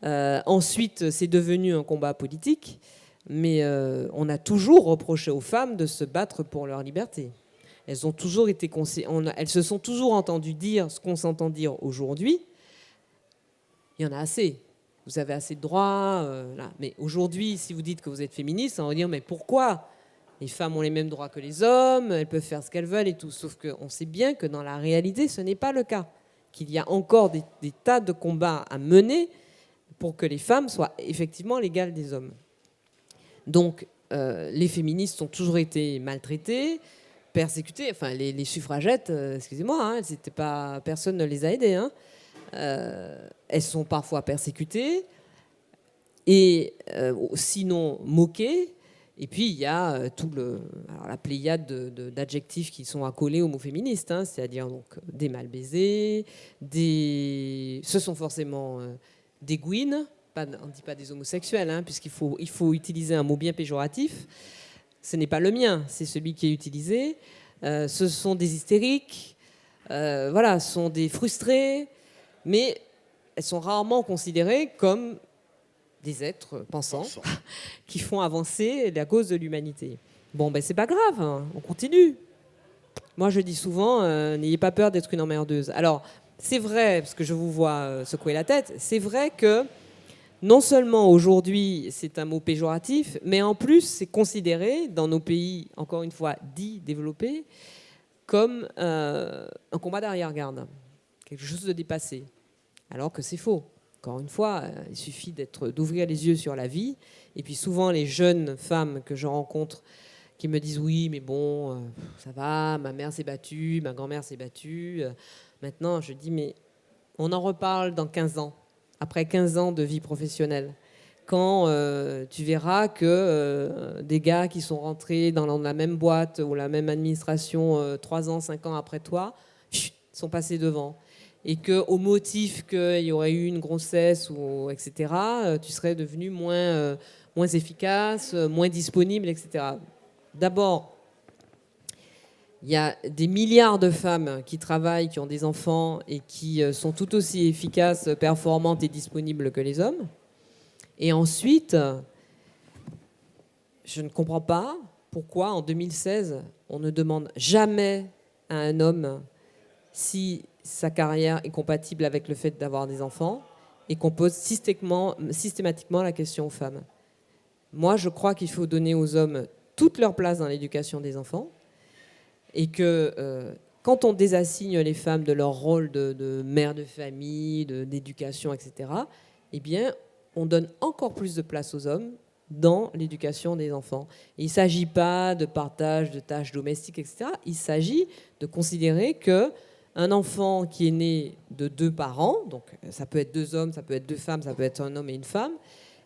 [SPEAKER 3] Ensuite, c'est devenu un combat politique. Mais on a toujours reproché aux femmes de se battre pour leur liberté. Elles ont toujours été elles se sont toujours entendues dire ce qu'on s'entend dire aujourd'hui. Il y en a assez. Vous avez assez de droits. Là. Mais aujourd'hui, si vous dites que vous êtes féministe, on va dire mais pourquoi ? Les femmes ont les mêmes droits que les hommes, elles peuvent faire ce qu'elles veulent et tout. Sauf qu'on sait bien que dans la réalité, ce n'est pas le cas. Qu'il y a encore des tas de combats à mener pour que les femmes soient effectivement l'égale des hommes. Donc, les féministes ont toujours été maltraitées, persécutées. Enfin, les suffragettes, excusez-moi, personne ne les a aidées. Hein. Elles sont parfois persécutées et sinon moquées. Et puis, il y a la pléiade d'adjectifs qui sont accolés au mot féministe, hein, c'est-à-dire donc, des mal baisés, ce sont forcément dégouinent, on ne dit pas des homosexuels, hein, puisqu'il faut utiliser un mot bien péjoratif. Ce n'est pas le mien, c'est celui qui est utilisé. Ce sont des hystériques, ce sont des frustrés, mais elles sont rarement considérées comme des êtres pensants qui font avancer la cause de l'humanité. Bon, c'est pas grave, hein, on continue. Moi, je dis souvent, n'ayez pas peur d'être une emmerdeuse. Alors, c'est vrai, parce que je vous vois secouer la tête, c'est vrai que non seulement aujourd'hui, c'est un mot péjoratif, mais en plus, c'est considéré dans nos pays, encore une fois, dits développés, comme un combat d'arrière-garde, quelque chose de dépassé. Alors que c'est faux. Encore une fois, il suffit d'ouvrir les yeux sur la vie. Et puis souvent, les jeunes femmes que je rencontre qui me disent « Oui, mais bon, ça va, ma mère s'est battue, ma grand-mère s'est battue. » Maintenant, je dis « Mais on en reparle dans 15 ans, après 15 ans de vie professionnelle. Quand tu verras que des gars qui sont rentrés dans la même boîte ou la même administration 3 ans, 5 ans après toi, sont passés devant. Et qu'au motif qu'il y aurait eu une grossesse, etc., tu serais devenu moins efficace, moins disponible, etc. D'abord, il y a des milliards de femmes qui travaillent, qui ont des enfants et qui sont tout aussi efficaces, performantes et disponibles que les hommes. Et ensuite, je ne comprends pas pourquoi, en 2016, on ne demande jamais à un homme si sa carrière est compatible avec le fait d'avoir des enfants et qu'on pose systématiquement la question aux femmes. Moi, je crois qu'il faut donner aux hommes toute leur place dans l'éducation des enfants et que quand on désassigne les femmes de leur rôle de mère de famille, d'éducation, etc., eh bien, on donne encore plus de place aux hommes dans l'éducation des enfants. Et il ne s'agit pas de partage de tâches domestiques, etc. Il s'agit de considérer qu'un enfant qui est né de 2 parents, donc ça peut être 2 hommes, ça peut être 2 femmes, ça peut être un homme et une femme,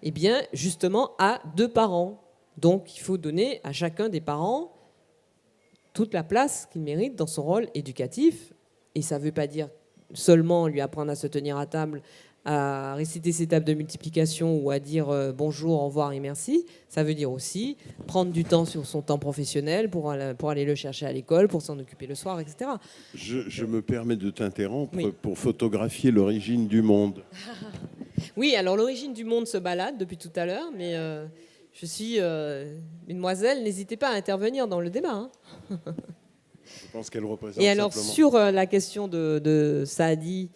[SPEAKER 3] eh bien, justement, a 2 parents. Donc, il faut donner à chacun des parents toute la place qu'il mérite dans son rôle éducatif. Et ça ne veut pas dire seulement lui apprendre à se tenir à table, à réciter ses tables de multiplication ou à dire bonjour, au revoir et merci. Ça veut dire aussi prendre du temps sur son temps professionnel pour aller le chercher à l'école, pour s'en occuper le soir, etc.
[SPEAKER 2] Je me permets de t'interrompre
[SPEAKER 3] Oui.
[SPEAKER 2] pour photographier l'origine du monde.
[SPEAKER 3] Oui, alors l'origine du monde se balade depuis tout à l'heure, mais je suis une demoiselle, n'hésitez pas à intervenir dans le débat. Hein.
[SPEAKER 2] Je pense qu'elle représente
[SPEAKER 3] Et alors,
[SPEAKER 2] simplement...
[SPEAKER 3] sur la question de Saadi,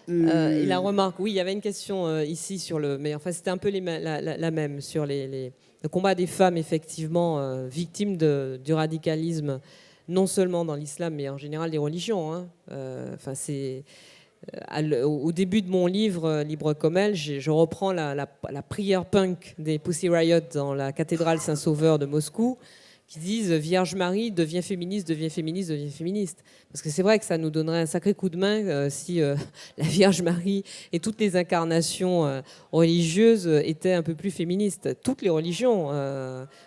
[SPEAKER 3] et la remarque, oui, il y avait une question ici sur le... Mais enfin, c'était un peu la même, sur le combat des femmes, effectivement, victimes du radicalisme, non seulement dans l'islam, mais en général des religions. Hein. Enfin, c'est... Au début de mon livre, Libre comme elle, je reprends la prière punk des Pussy Riot dans la cathédrale Saint-Sauveur de Moscou, qui disent « Vierge Marie, deviens féministe, deviens féministe, deviens féministe ». Parce que c'est vrai que ça nous donnerait un sacré coup de main si la Vierge Marie et toutes les incarnations religieuses étaient un peu plus féministes. Toutes les religions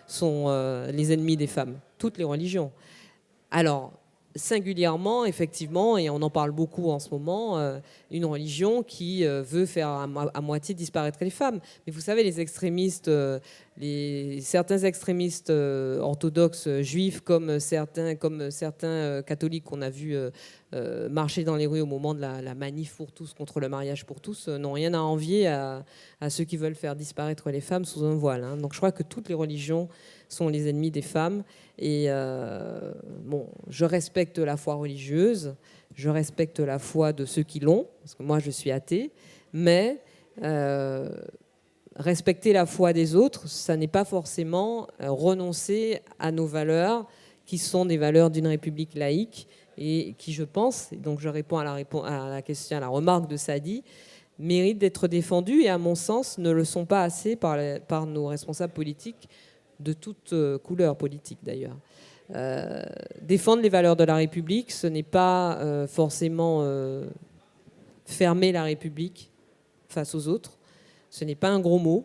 [SPEAKER 3] sont les ennemis des femmes. Toutes les religions. Alors, singulièrement, effectivement, et on en parle beaucoup en ce moment, une religion qui veut faire à moitié disparaître les femmes. Mais vous savez, les extrémistes, certains extrémistes orthodoxes juifs, comme certains catholiques qu'on a vus marcher dans les rues au moment de la manif pour tous contre le mariage pour tous, n'ont rien à envier à ceux qui veulent faire disparaître les femmes sous un voile. Hein. Donc je crois que toutes les religions sont les ennemis des femmes. Et je respecte la foi religieuse, je respecte la foi de ceux qui l'ont, parce que moi je suis athée, mais respecter la foi des autres, ça n'est pas forcément renoncer à nos valeurs, qui sont des valeurs d'une république laïque, et qui, je pense, et donc je réponds à la question, à la remarque de Saadi, méritent d'être défendues, et à mon sens ne le sont pas assez par nos responsables politiques, de toute couleur politique d'ailleurs. Défendre les valeurs de la République, ce n'est pas forcément fermer la République face aux autres, ce n'est pas un gros mot,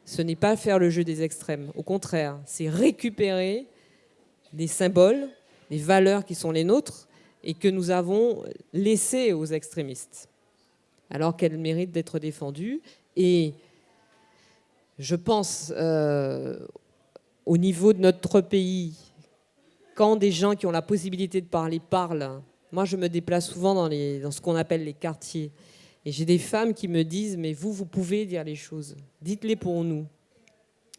[SPEAKER 3] ce n'est pas faire le jeu des extrêmes. Au contraire, c'est récupérer des symboles, des valeurs qui sont les nôtres et que nous avons laissées aux extrémistes. alors qu'elles méritent d'être défendues. Et je pense, au niveau de notre pays, quand des gens qui ont la possibilité de parler parlent, moi je me déplace souvent dans ce qu'on appelle les quartiers, et j'ai des femmes qui me disent « mais vous pouvez dire les choses, dites-les pour nous ».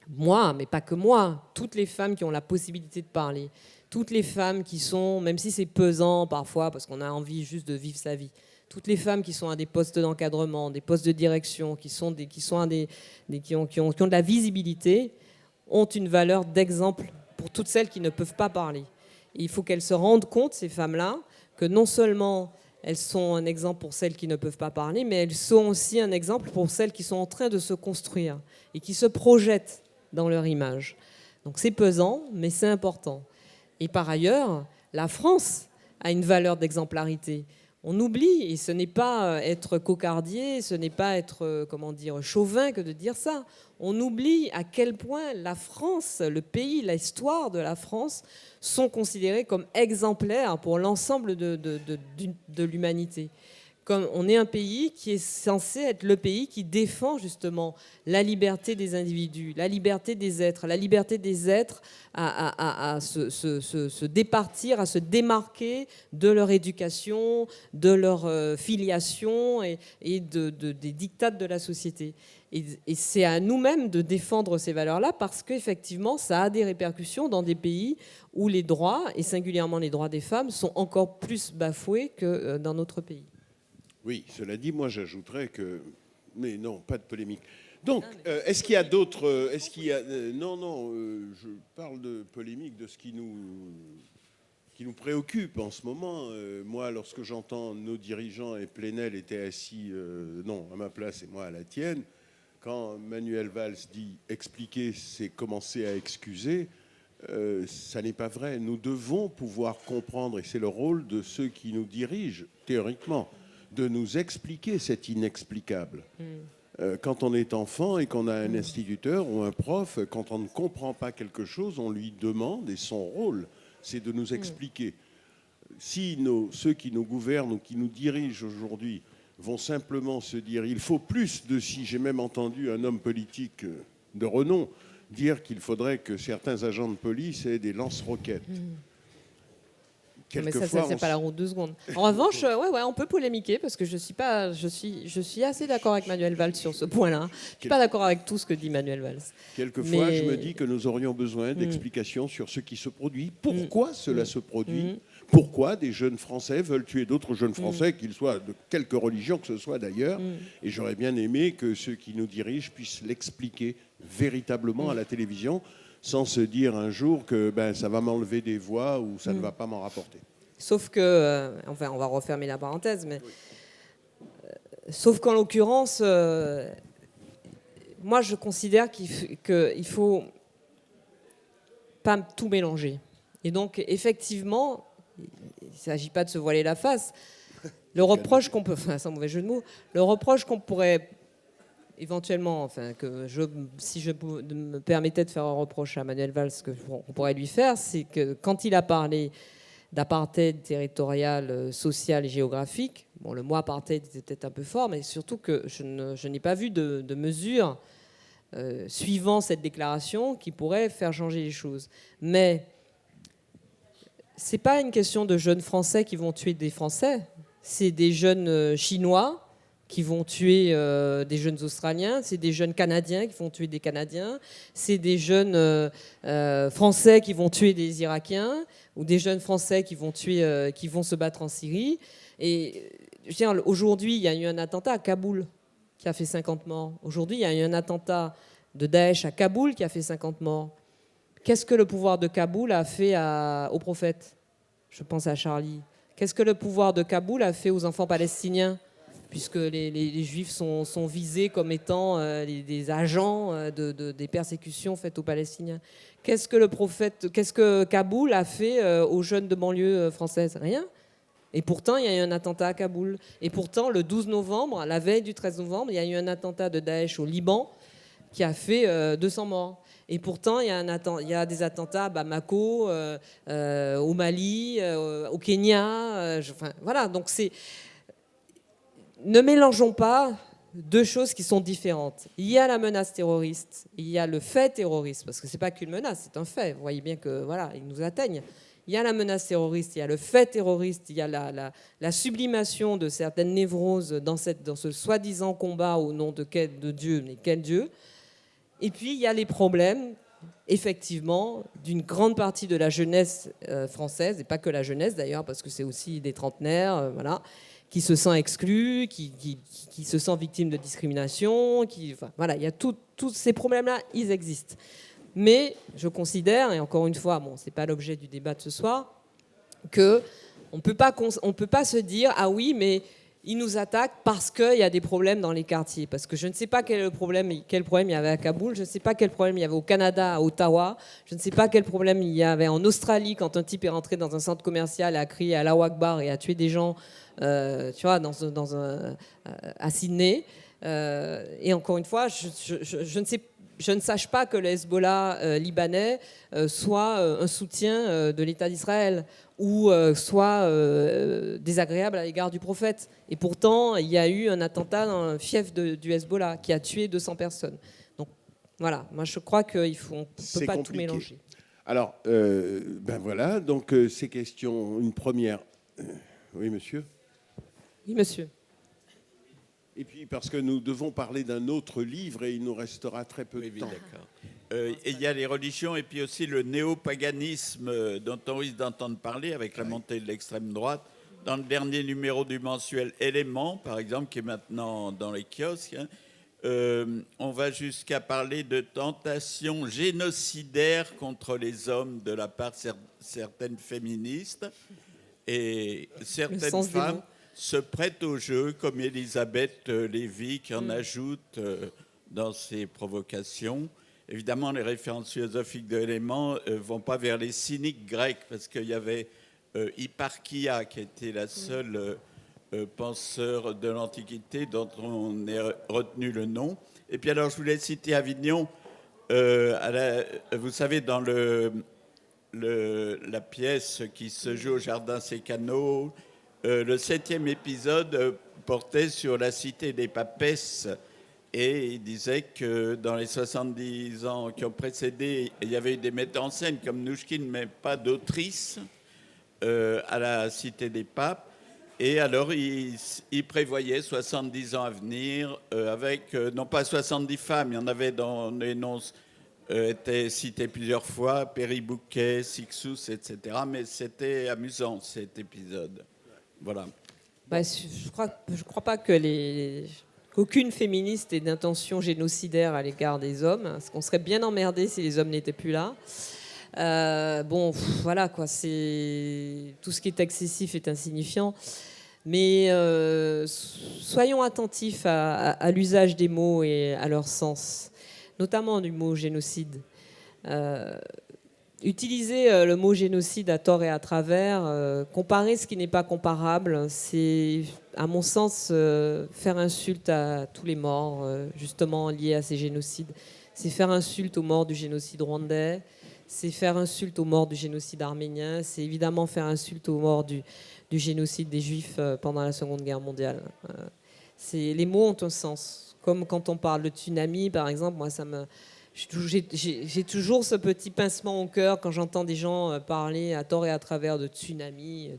[SPEAKER 3] Moi, mais pas que moi, toutes les femmes qui ont la possibilité de parler, toutes les femmes qui sont, même si c'est pesant parfois, parce qu'on a envie juste de vivre sa vie, toutes les femmes qui sont à des postes d'encadrement, des postes de direction, qui ont de la visibilité, ont une valeur d'exemple pour toutes celles qui ne peuvent pas parler. Et il faut qu'elles se rendent compte, ces femmes-là, que non seulement elles sont un exemple pour celles qui ne peuvent pas parler, mais elles sont aussi un exemple pour celles qui sont en train de se construire et qui se projettent dans leur image. Donc c'est pesant, mais c'est important. Et par ailleurs, la France a une valeur d'exemplarité. On oublie, et ce n'est pas être cocardier, ce n'est pas être, chauvin que de dire ça. On oublie à quel point la France, le pays, l'histoire de la France sont considérés comme exemplaires pour l'ensemble de l'humanité. Comme on est un pays qui est censé être le pays qui défend justement la liberté des individus, la liberté des êtres à se départir, à se démarquer de leur éducation, de leur filiation et des dictats de la société. Et c'est à nous-mêmes de défendre ces valeurs-là parce qu'effectivement, ça a des répercussions dans des pays où les droits, et singulièrement les droits des femmes, sont encore plus bafoués que dans notre pays.
[SPEAKER 2] Oui, cela dit, moi j'ajouterais que... Mais non, pas de polémique. Donc, est-ce qu'il y a d'autres... je parle de polémique, de ce qui nous préoccupe en ce moment. Moi, lorsque j'entends nos dirigeants et Plenel étaient assis, à ma place et moi à la tienne, quand Manuel Valls dit « expliquer, c'est commencer à excuser », ça n'est pas vrai. Nous devons pouvoir comprendre, et c'est le rôle de ceux qui nous dirigent, théoriquement, de nous expliquer cet inexplicable. Quand on est enfant et qu'on a un instituteur ou un prof, quand on ne comprend pas quelque chose, on lui demande, et son rôle, c'est de nous expliquer. Si ceux qui nous gouvernent ou qui nous dirigent aujourd'hui vont simplement se dire il faut plus de si, j'ai même entendu un homme politique de renom dire qu'il faudrait que certains agents de police aient des lance-roquettes.
[SPEAKER 3] Mais ça c'est pas la route 2 secondes. En revanche, on peut polémiquer parce que je suis assez d'accord avec Manuel Valls sur ce point-là. Je suis pas d'accord avec tout ce que dit Manuel Valls.
[SPEAKER 2] Quelquefois, je me dis que nous aurions besoin d'explications sur ce qui se produit. Pourquoi cela se produit ? Pourquoi des jeunes Français veulent tuer d'autres jeunes Français, qu'ils soient de quelque religion que ce soit d'ailleurs. Et j'aurais bien aimé que ceux qui nous dirigent puissent l'expliquer véritablement à la télévision, sans se dire un jour que ça va m'enlever des voix ou ça ne va pas m'en rapporter.
[SPEAKER 3] Sauf que, on va refermer la parenthèse, mais sauf qu'en l'occurrence, moi je considère qu'il faut pas tout mélanger. Et donc effectivement, il ne s'agit pas de se voiler la face. Le reproche qu'on peut, sans mauvais jeu de mots, le reproche qu'on pourrait éventuellement, si je me permettais de faire un reproche à Manuel Valls, qu'on pourrait lui faire, c'est que quand il a parlé d'apartheid territorial, social et géographique, le mot apartheid était peut-être un peu fort, mais surtout que je n'ai pas vu de mesures suivant cette déclaration qui pourraient faire changer les choses. Mais c'est pas une question de jeunes Français qui vont tuer des Français, c'est des jeunes Chinois qui vont tuer des jeunes Australiens, c'est des jeunes Canadiens qui vont tuer des Canadiens, c'est des jeunes Français qui vont tuer des Irakiens, ou des jeunes Français qui vont se battre en Syrie. Et je veux dire, aujourd'hui, il y a eu un attentat à Kaboul qui a fait 50 morts. Aujourd'hui, il y a eu un attentat de Daesh à Kaboul qui a fait 50 morts. Qu'est-ce que le pouvoir de Kaboul a fait au prophète ? Je pense à Charlie. Qu'est-ce que le pouvoir de Kaboul a fait aux enfants palestiniens ? Puisque les Juifs sont visés comme étant des agents des persécutions faites aux Palestiniens. Qu'est-ce que Kaboul a fait aux jeunes de banlieue française ? Rien. Et pourtant, il y a eu un attentat à Kaboul. Et pourtant, le 12 novembre, la veille du 13 novembre, il y a eu un attentat de Daesh au Liban qui a fait 200 morts. Et pourtant, il y a des attentats à Bamako, au Mali, au Kenya. Voilà, donc c'est... ne mélangeons pas deux choses qui sont différentes. Il y a la menace terroriste, il y a le fait terroriste, parce que c'est pas qu'une menace, c'est un fait. Vous voyez bien que voilà, ils nous atteignent. Il y a la menace terroriste, il y a le fait terroriste, il y a la sublimation de certaines névroses dans ce soi-disant combat au nom de Dieu, mais quel Dieu. Et puis il y a les problèmes, effectivement, d'une grande partie de la jeunesse française, et pas que la jeunesse d'ailleurs, parce que c'est aussi des trentenaires, voilà, qui se sent exclu, qui se sent victime de discrimination, voilà, il y a tous ces problèmes-là, ils existent. Mais je considère, et encore une fois, bon, c'est pas l'objet du débat de ce soir, que on peut pas se dire ah oui, mais ils nous attaquent parce qu'il y a des problèmes dans les quartiers. Parce que je ne sais pas quel problème il y avait à Kaboul, je ne sais pas quel problème il y avait au Canada, à Ottawa, je ne sais pas quel problème il y avait en Australie quand un type est rentré dans un centre commercial et a crié Allahu Akbar et a tué des gens, tu vois, à Sydney. Et encore une fois, je ne sache pas que le Hezbollah libanais soit un soutien de l'État d'Israël ou soit désagréable à l'égard du prophète. Et pourtant, il y a eu un attentat dans un fief du Hezbollah qui a tué 200 personnes. Donc voilà, moi je crois qu'on ne peut pas tout mélanger.
[SPEAKER 2] Alors, ben voilà, donc ces questions, une première... oui, monsieur ?
[SPEAKER 3] Oui, monsieur.
[SPEAKER 2] Et puis, parce que nous devons parler d'un autre livre et il nous restera très peu de temps.
[SPEAKER 8] D'accord. Il y a les religions et puis aussi le néopaganisme dont on risque d'entendre parler avec la montée de l'extrême droite. Dans le dernier numéro du mensuel Éléments, par exemple, qui est maintenant dans les kiosques, on va jusqu'à parler de tentations génocidaires contre les hommes de la part de certaines féministes et certaines femmes se prête au jeu, comme Elisabeth Lévy qui en ajoute dans ses provocations. Évidemment, les références philosophiques de Éléments ne vont pas vers les cyniques grecs, parce qu'il y avait Hipparchia, qui était la seule penseur de l'Antiquité dont on ait retenu le nom. Et puis alors, je voulais citer Avignon. Vous savez, dans la pièce qui se joue au Jardin Sécano, le 7e épisode portait sur la cité des papesses et il disait que dans les 70 ans qui ont précédé, il y avait eu des metteurs en scène comme Nouchkine, mais pas d'autrice à la cité des papes. Et alors, il prévoyait 70 ans à venir avec, non pas 70 femmes, il y en avait dans les noms étaient cités plusieurs fois, Péribouquet, Sixous, etc. Mais c'était amusant cet épisode. Voilà.
[SPEAKER 3] Bah, je crois pas qu'aucune féministe ait d'intention génocidaire à l'égard des hommes, parce qu'on serait bien emmerdé si les hommes n'étaient plus là. Voilà quoi, c'est tout ce qui est excessif est insignifiant. Mais soyons attentifs à l'usage des mots et à leur sens, notamment du mot génocide. Utiliser le mot génocide à tort et à travers, comparer ce qui n'est pas comparable, c'est, à mon sens, faire insulte à tous les morts, justement liés à ces génocides. C'est faire insulte aux morts du génocide rwandais, c'est faire insulte aux morts du génocide arménien, c'est évidemment faire insulte aux morts du génocide des Juifs pendant la Seconde Guerre mondiale. Les mots ont un sens. Comme quand on parle de tsunami, par exemple, moi, j'ai toujours ce petit pincement au cœur quand j'entends des gens parler à tort et à travers de tsunami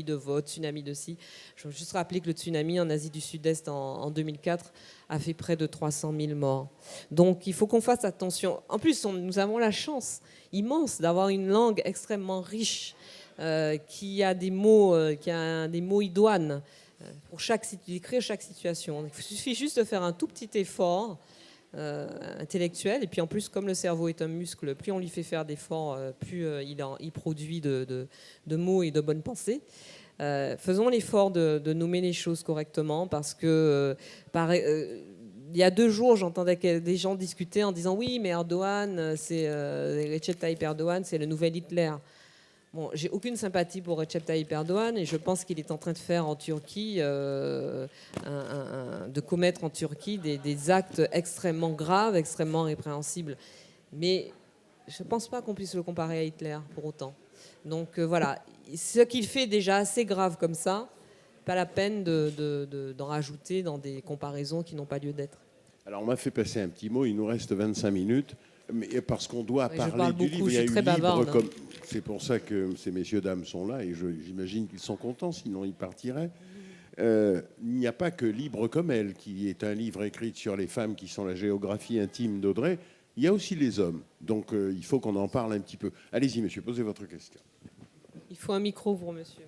[SPEAKER 3] de vote, tsunami de ci. Je veux juste rappeler que le tsunami en Asie du Sud-Est en 2004 a fait près de 300 000 morts. Donc il faut qu'on fasse attention. En plus, nous avons la chance immense d'avoir une langue extrêmement riche qui a des mots idoines pour décrire chaque situation. Il suffit juste de faire un tout petit effort intellectuel, et puis en plus, comme le cerveau est un muscle, plus on lui fait faire d'efforts, plus il produit de mots et de bonnes pensées. Faisons l'effort de nommer les choses correctement, parce que il y a 2 jours, j'entendais des gens discuter en disant oui, mais Erdogan, Recep Tayyip Erdogan, c'est le nouvel Hitler. Bon, j'ai aucune sympathie pour Recep Tayyip Erdogan et je pense qu'il est en train de faire en Turquie, de commettre en Turquie des actes extrêmement graves, extrêmement répréhensibles. Mais je ne pense pas qu'on puisse le comparer à Hitler pour autant. Donc voilà, ce qu'il fait déjà assez grave comme ça, pas la peine d'en rajouter dans des comparaisons qui n'ont pas lieu d'être.
[SPEAKER 2] Alors, on m'a fait passer un petit mot, il nous reste 25 minutes, mais parce qu'on doit
[SPEAKER 3] Oui,
[SPEAKER 2] parler du livre. Il y a eu
[SPEAKER 3] très bavarde,
[SPEAKER 2] comme... C'est pour ça que ces messieurs, dames sont là, et j'imagine qu'ils sont contents, sinon ils partiraient. Il n'y a pas que Libre comme elle, qui est un livre écrit sur les femmes qui sont la géographie intime d'Audrey. Il y a aussi les hommes. Donc, il faut qu'on en parle un petit peu. Allez-y, monsieur, posez votre question.
[SPEAKER 3] Il faut un micro pour monsieur.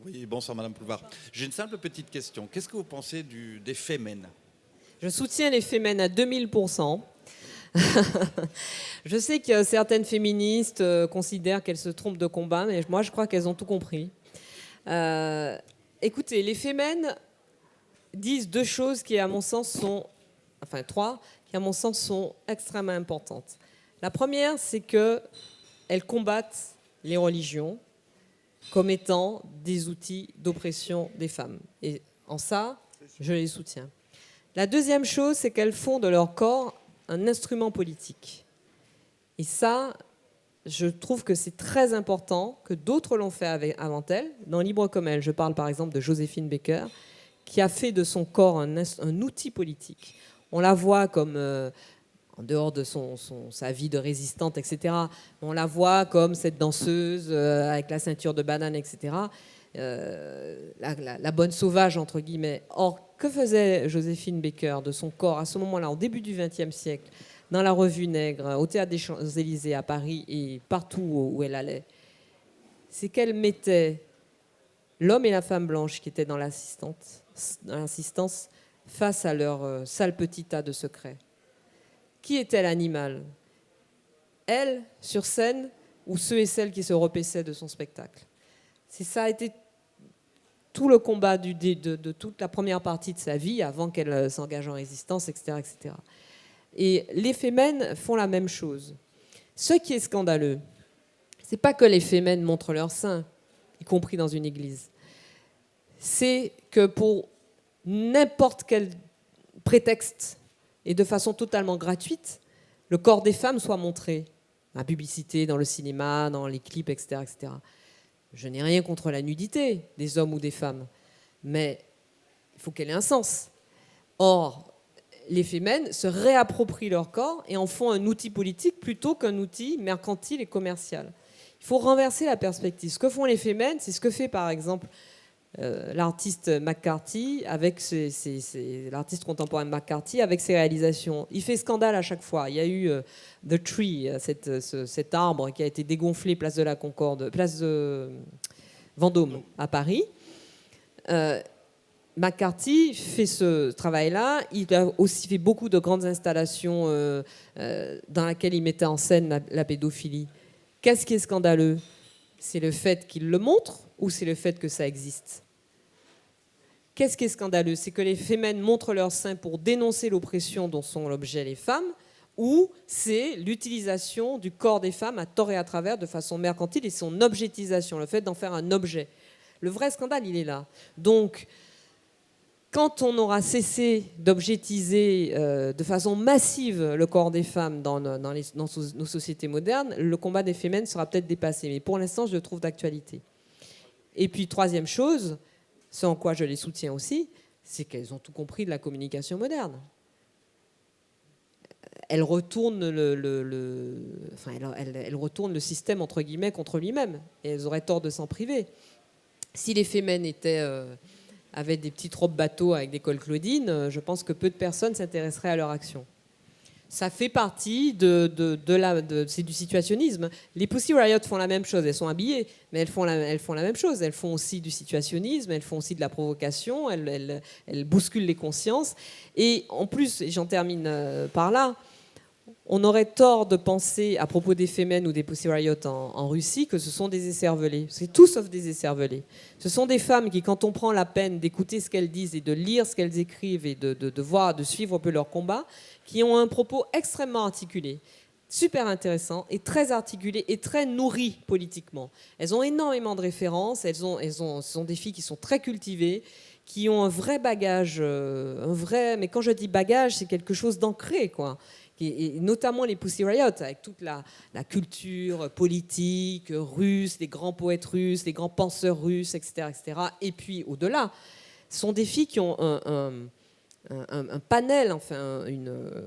[SPEAKER 9] Oui, bonsoir Madame Poulvard. J'ai une simple petite question. Qu'est-ce que vous pensez des Femen?
[SPEAKER 3] Je soutiens les Femen à 2000%. Je sais que certaines féministes considèrent qu'elles se trompent de combat, mais moi je crois qu'elles ont tout compris. Écoutez, les Femen disent deux choses qui, à mon sens, sont... Enfin, trois, qui, à mon sens, sont extrêmement importantes. La première, c'est qu'elles combattent les religions comme étant des outils d'oppression des femmes. Et en ça, je les soutiens. La deuxième chose, c'est qu'elles font de leur corps un instrument politique. Et ça, je trouve que c'est très important, que d'autres l'ont fait avant elles. Dans Libre comme elle, je parle par exemple de Joséphine Baker, qui a fait de son corps un outil politique. On la voit comme... en dehors de sa vie de résistante, etc. On la voit comme cette danseuse avec la ceinture de banane, etc. La bonne sauvage, entre guillemets. Or, que faisait Joséphine Baker de son corps à ce moment-là, au début du XXe siècle, dans la Revue Nègre, au Théâtre des Champs-Élysées à Paris et partout où elle allait? C'est qu'elle mettait l'homme et la femme blanche qui étaient dans l'assistance face à leur sale petit tas de secrets. Qui était l'animal? Elle, sur scène, ou ceux et celles qui se repaissaient de son spectacle? Ça a été tout le combat de toute la première partie de sa vie, avant qu'elle s'engage en résistance, etc., etc. Et les Femen font la même chose. Ce qui est scandaleux, c'est pas que les Femen montrent leurs seins, y compris dans une église. C'est que pour n'importe quel prétexte, et de façon totalement gratuite, le corps des femmes soit montré. Dans la publicité, dans le cinéma, dans les clips, etc., etc. Je n'ai rien contre la nudité des hommes ou des femmes, mais il faut qu'elle ait un sens. Or, les Femen se réapproprient leur corps et en font un outil politique plutôt qu'un outil mercantile et commercial. Il faut renverser la perspective. Ce que font les Femen, c'est ce que fait par exemple l'artiste McCarthy avec l'artiste contemporain McCarthy avec ses réalisations. Il fait scandale à chaque fois. Il y a eu The Tree, cet arbre qui a été dégonflé place de la Concorde, place de Vendôme à Paris. McCarthy fait ce travail-là. Il a aussi fait beaucoup de grandes installations dans lesquelles il mettait en scène la pédophilie. Qu'est-ce qui est scandaleux? C'est le fait qu'il le montre ou c'est le fait que ça existe? Qu'est-ce qui est scandaleux? C'est que les Femen montrent leurs seins pour dénoncer l'oppression dont sont l'objet les femmes, ou c'est l'utilisation du corps des femmes à tort et à travers de façon mercantile et son objetisation, le fait d'en faire un objet. Le vrai scandale, il est là. Donc, quand on aura cessé d'objetiser de façon massive le corps des femmes dans nos sociétés modernes, le combat des Femen sera peut-être dépassé. Mais pour l'instant, je le trouve d'actualité. Et puis, troisième chose, ce en quoi je les soutiens aussi, c'est qu'elles ont tout compris de la communication moderne. Elles retournent elles retournent le système, entre guillemets, contre lui-même. Et elles auraient tort de s'en priver. Si les Femen avaient des petites robes bateaux avec des cols Claudine, je pense que peu de personnes s'intéresseraient à leur action. Ça fait partie c'est du situationnisme. Les Pussy Riot font la même chose. Elles sont habillées, mais elles font la même chose. Elles font aussi du situationnisme, elles font aussi de la provocation, elles bousculent les consciences. Et en plus, et j'en termine par là, on aurait tort de penser, à propos des Femen ou des Pussy Riot en Russie, que ce sont des écervelés. C'est tout sauf des écervelés. Ce sont des femmes qui, quand on prend la peine d'écouter ce qu'elles disent et de lire ce qu'elles écrivent et de suivre un peu leur combat, qui ont un propos extrêmement articulé, super intéressant et très articulé et très nourri politiquement. Elles ont énormément de références, ce sont des filles qui sont très cultivées, qui ont un vrai bagage, mais quand je dis bagage, c'est quelque chose d'ancré, quoi. Et notamment les Pussy Riot, avec toute la culture politique russe, les grands poètes russes, les grands penseurs russes, etc., etc. Et puis au-delà, sont des filles qui ont un panel, enfin,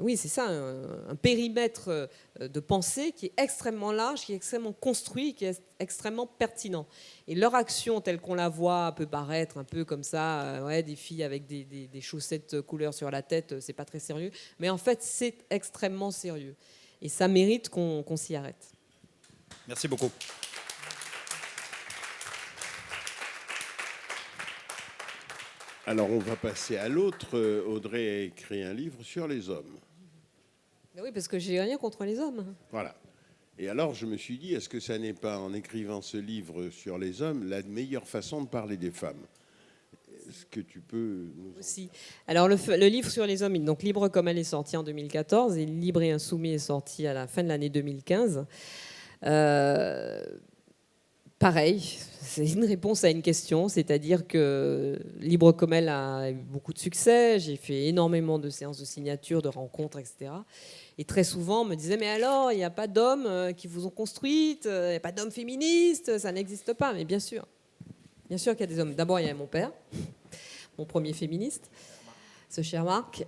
[SPEAKER 3] oui, c'est ça, un périmètre de pensée qui est extrêmement large, qui est extrêmement construit, qui est extrêmement pertinent. Et leur action, telle qu'on la voit, peut paraître un peu comme ça, ouais, des filles avec des chaussettes couleur sur la tête, c'est pas très sérieux. Mais en fait, c'est extrêmement sérieux. Et ça mérite qu'on s'y arrête.
[SPEAKER 9] Merci beaucoup.
[SPEAKER 2] Alors, on va passer à l'autre. Audrey a écrit un livre sur les hommes.
[SPEAKER 3] Oui, parce que j'ai rien contre les hommes.
[SPEAKER 2] Voilà. Et alors, je me suis dit, est-ce que ça n'est pas, en écrivant ce livre sur les hommes, la meilleure façon de parler des femmes? Est-ce que tu peux nous...
[SPEAKER 3] Aussi. Alors, le livre sur les hommes, donc Libre comme elle est sorti en 2014, et Libre et Insoumis est sorti à la fin de l'année 2015. Pareil, c'est une réponse à une question, c'est-à-dire que Libre comme elle a eu beaucoup de succès, j'ai fait énormément de séances de signature, de rencontres, etc. Et très souvent, on me disait, mais alors, il n'y a pas d'hommes qui vous ont construite, il n'y a pas d'hommes féministes, ça n'existe pas. Mais bien sûr qu'il y a des hommes. D'abord, il y a mon père, mon premier féministe, ce cher Marc,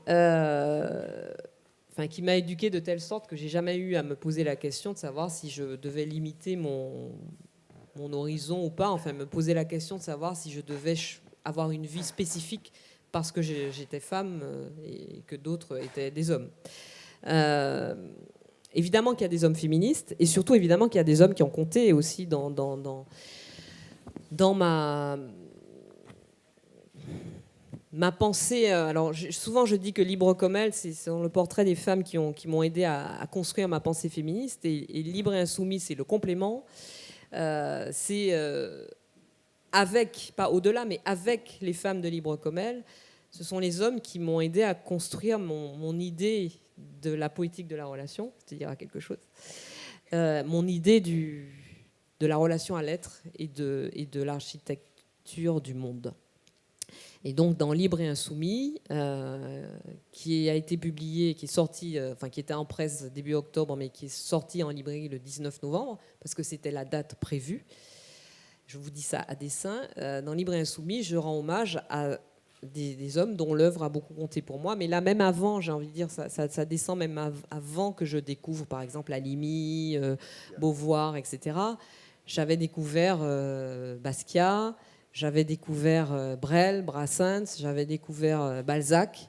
[SPEAKER 3] qui m'a éduquée de telle sorte que j'ai jamais eu à me poser la question de savoir si je devais limiter mon horizon ou pas, enfin me poser la question de savoir si je devais avoir une vie spécifique parce que j'étais femme et que d'autres étaient des hommes. Évidemment qu'il y a des hommes féministes et surtout évidemment qu'il y a des hommes qui ont compté aussi dans ma pensée. Alors souvent je dis que Libre comme elle, c'est le portrait des femmes qui m'ont aidé à construire ma pensée féministe et Libre et Insoumis, c'est le complément. C'est avec, pas au-delà, mais avec les femmes de Libre comme elle, ce sont les hommes qui m'ont aidé à construire mon idée de la poétique de la relation, c'est-à-dire à quelque chose, mon idée de la relation à l'être et de l'architecture du monde. Et donc dans Libre et Insoumis, qui a été publié, qui est sorti, qui était en presse début octobre, mais qui est sorti en librairie le 19 novembre, parce que c'était la date prévue. Je vous dis ça à dessein. Dans Libre et Insoumis, je rends hommage à des hommes dont l'œuvre a beaucoup compté pour moi. Mais là, même avant, j'ai envie de dire, ça descend même avant que je découvre, par exemple, Halimi, Beauvoir, etc. J'avais découvert Basquiat, j'avais découvert Brel, Brassens, j'avais découvert Balzac,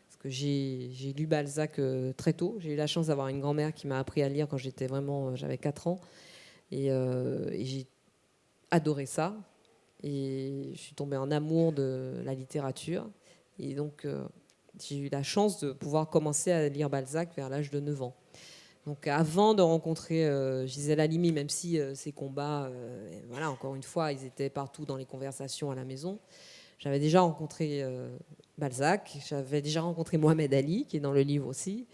[SPEAKER 3] parce que j'ai lu Balzac très tôt. J'ai eu la chance d'avoir une grand-mère qui m'a appris à lire quand j'avais 4 ans. Et j'ai adoré ça. Et je suis tombée en amour de la littérature. Et donc, j'ai eu la chance de pouvoir commencer à lire Balzac vers l'âge de 9 ans. Donc avant de rencontrer Gisèle Halimi, même si ces combats, voilà, encore une fois, ils étaient partout dans les conversations à la maison, j'avais déjà rencontré Balzac, j'avais déjà rencontré Mohamed Ali, qui est dans le livre aussi,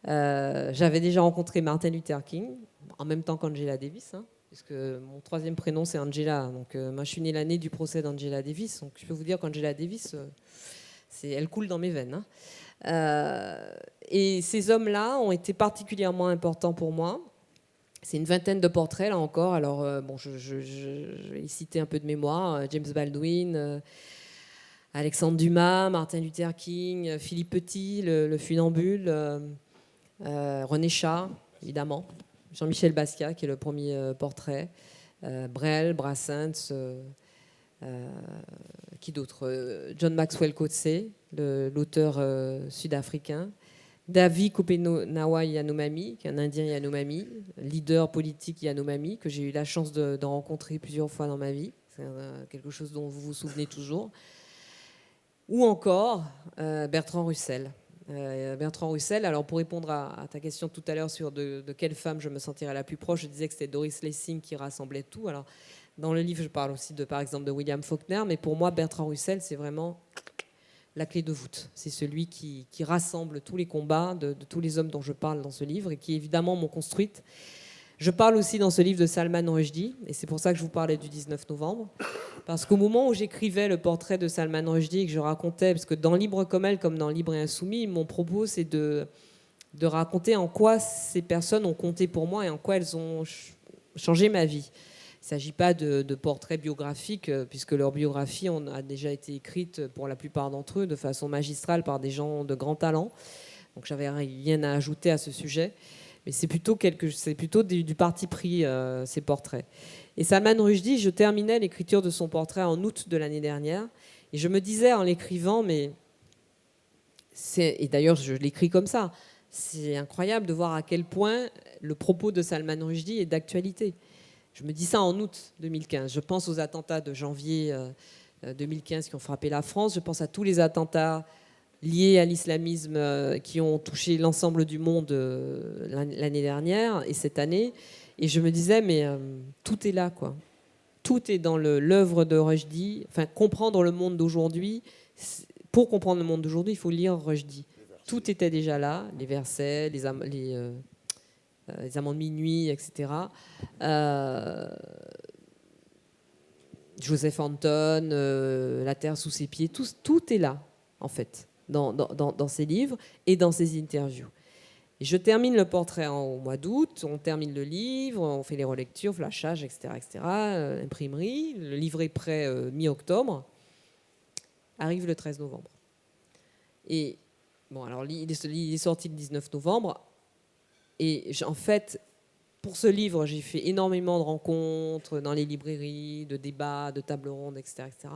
[SPEAKER 3] j'avais déjà rencontré Martin Luther King, en même temps qu'Angela Davis, puisque mon 3e prénom c'est Angela, donc moi je suis née l'année du procès d'Angela Davis, donc je peux vous dire qu'Angela Davis, elle coule dans mes veines. Et ces hommes-là ont été particulièrement importants pour moi. C'est une vingtaine de portraits, là encore. Alors, je vais citer un peu de mémoire. James Baldwin, Alexandre Dumas, Martin Luther King, Philippe Petit, le funambule, René Char, évidemment, Jean-Michel Basquiat, qui est le premier portrait, Brel, Brassens, qui d'autre, John Maxwell Coetzee, l'auteur sud-africain, Davi Kopenawa Yanomami, qui est un Indien Yanomami, leader politique Yanomami, que j'ai eu la chance de rencontrer plusieurs fois dans ma vie. C'est quelque chose dont vous vous souvenez toujours. Ou encore Bertrand Russell. Bertrand Russell, alors pour répondre à ta question tout à l'heure sur de quelle femme je me sentirais la plus proche, je disais que c'était Doris Lessing qui rassemblait tout. Alors, dans le livre, je parle aussi, par exemple, de William Faulkner, mais pour moi, Bertrand Russell, c'est vraiment la clé de voûte. C'est celui qui rassemble tous les combats de tous les hommes dont je parle dans ce livre et qui, évidemment, m'ont construite. Je parle aussi dans ce livre de Salman Rushdie, et c'est pour ça que je vous parlais du 19 novembre, parce qu'au moment où j'écrivais le portrait de Salman Rushdie et que je racontais, parce que dans Libre comme elle, comme dans Libre et Insoumis, mon propos c'est de raconter en quoi ces personnes ont compté pour moi et en quoi elles ont changé ma vie. Il ne s'agit pas de portraits biographiques, puisque leur biographie a déjà été écrite pour la plupart d'entre eux de façon magistrale par des gens de grand talent. Donc j'avais rien à ajouter à ce sujet. Mais c'est plutôt du parti pris, ces portraits. Et Salman Rushdie, je terminais l'écriture de son portrait en août de l'année dernière. Et je me disais en l'écrivant, et d'ailleurs je l'écris comme ça, c'est incroyable de voir à quel point le propos de Salman Rushdie est d'actualité. Je me dis ça en août 2015. Je pense aux attentats de janvier 2015 qui ont frappé la France. Je pense à tous les attentats liés à l'islamisme qui ont touché l'ensemble du monde l'année dernière et cette année. Et je me disais, mais tout est là, quoi. Tout est dans l'œuvre de Rushdie. Enfin, comprendre le monde d'aujourd'hui. Pour comprendre le monde d'aujourd'hui, il faut lire Rushdie. Tout était déjà là, les versets, les amants de minuit, etc. Joseph Anton, La terre sous ses pieds, tout est là, en fait, dans ses livres et dans ses interviews. Et je termine le portrait au mois d'août, on termine le livre, on fait les relectures, flashage, etc., imprimerie. Le livre est prêt mi-octobre. Arrive le 13 novembre. Et bon, alors il est sorti le 19 novembre. Et en fait, pour ce livre, j'ai fait énormément de rencontres dans les librairies, de débats, de tables rondes, etc., etc.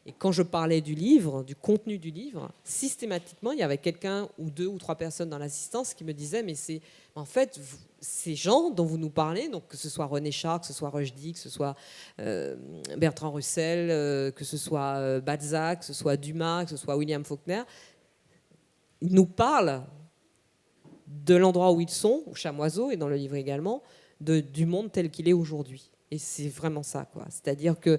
[SPEAKER 3] Et quand je parlais du livre, du contenu du livre, systématiquement, il y avait quelqu'un ou 2 ou 3 personnes dans l'assistance qui me disaient, mais c'est en fait ces gens dont vous nous parlez, donc que ce soit René Char, que ce soit Rushdie, que ce soit Bertrand Russell, que ce soit Balzac, que ce soit Dumas, que ce soit William Faulkner, ils nous parlent de l'endroit où ils sont, au Chamoiseau, et dans le livre également, du monde tel qu'il est aujourd'hui. Et c'est vraiment ça, quoi. C'est-à-dire que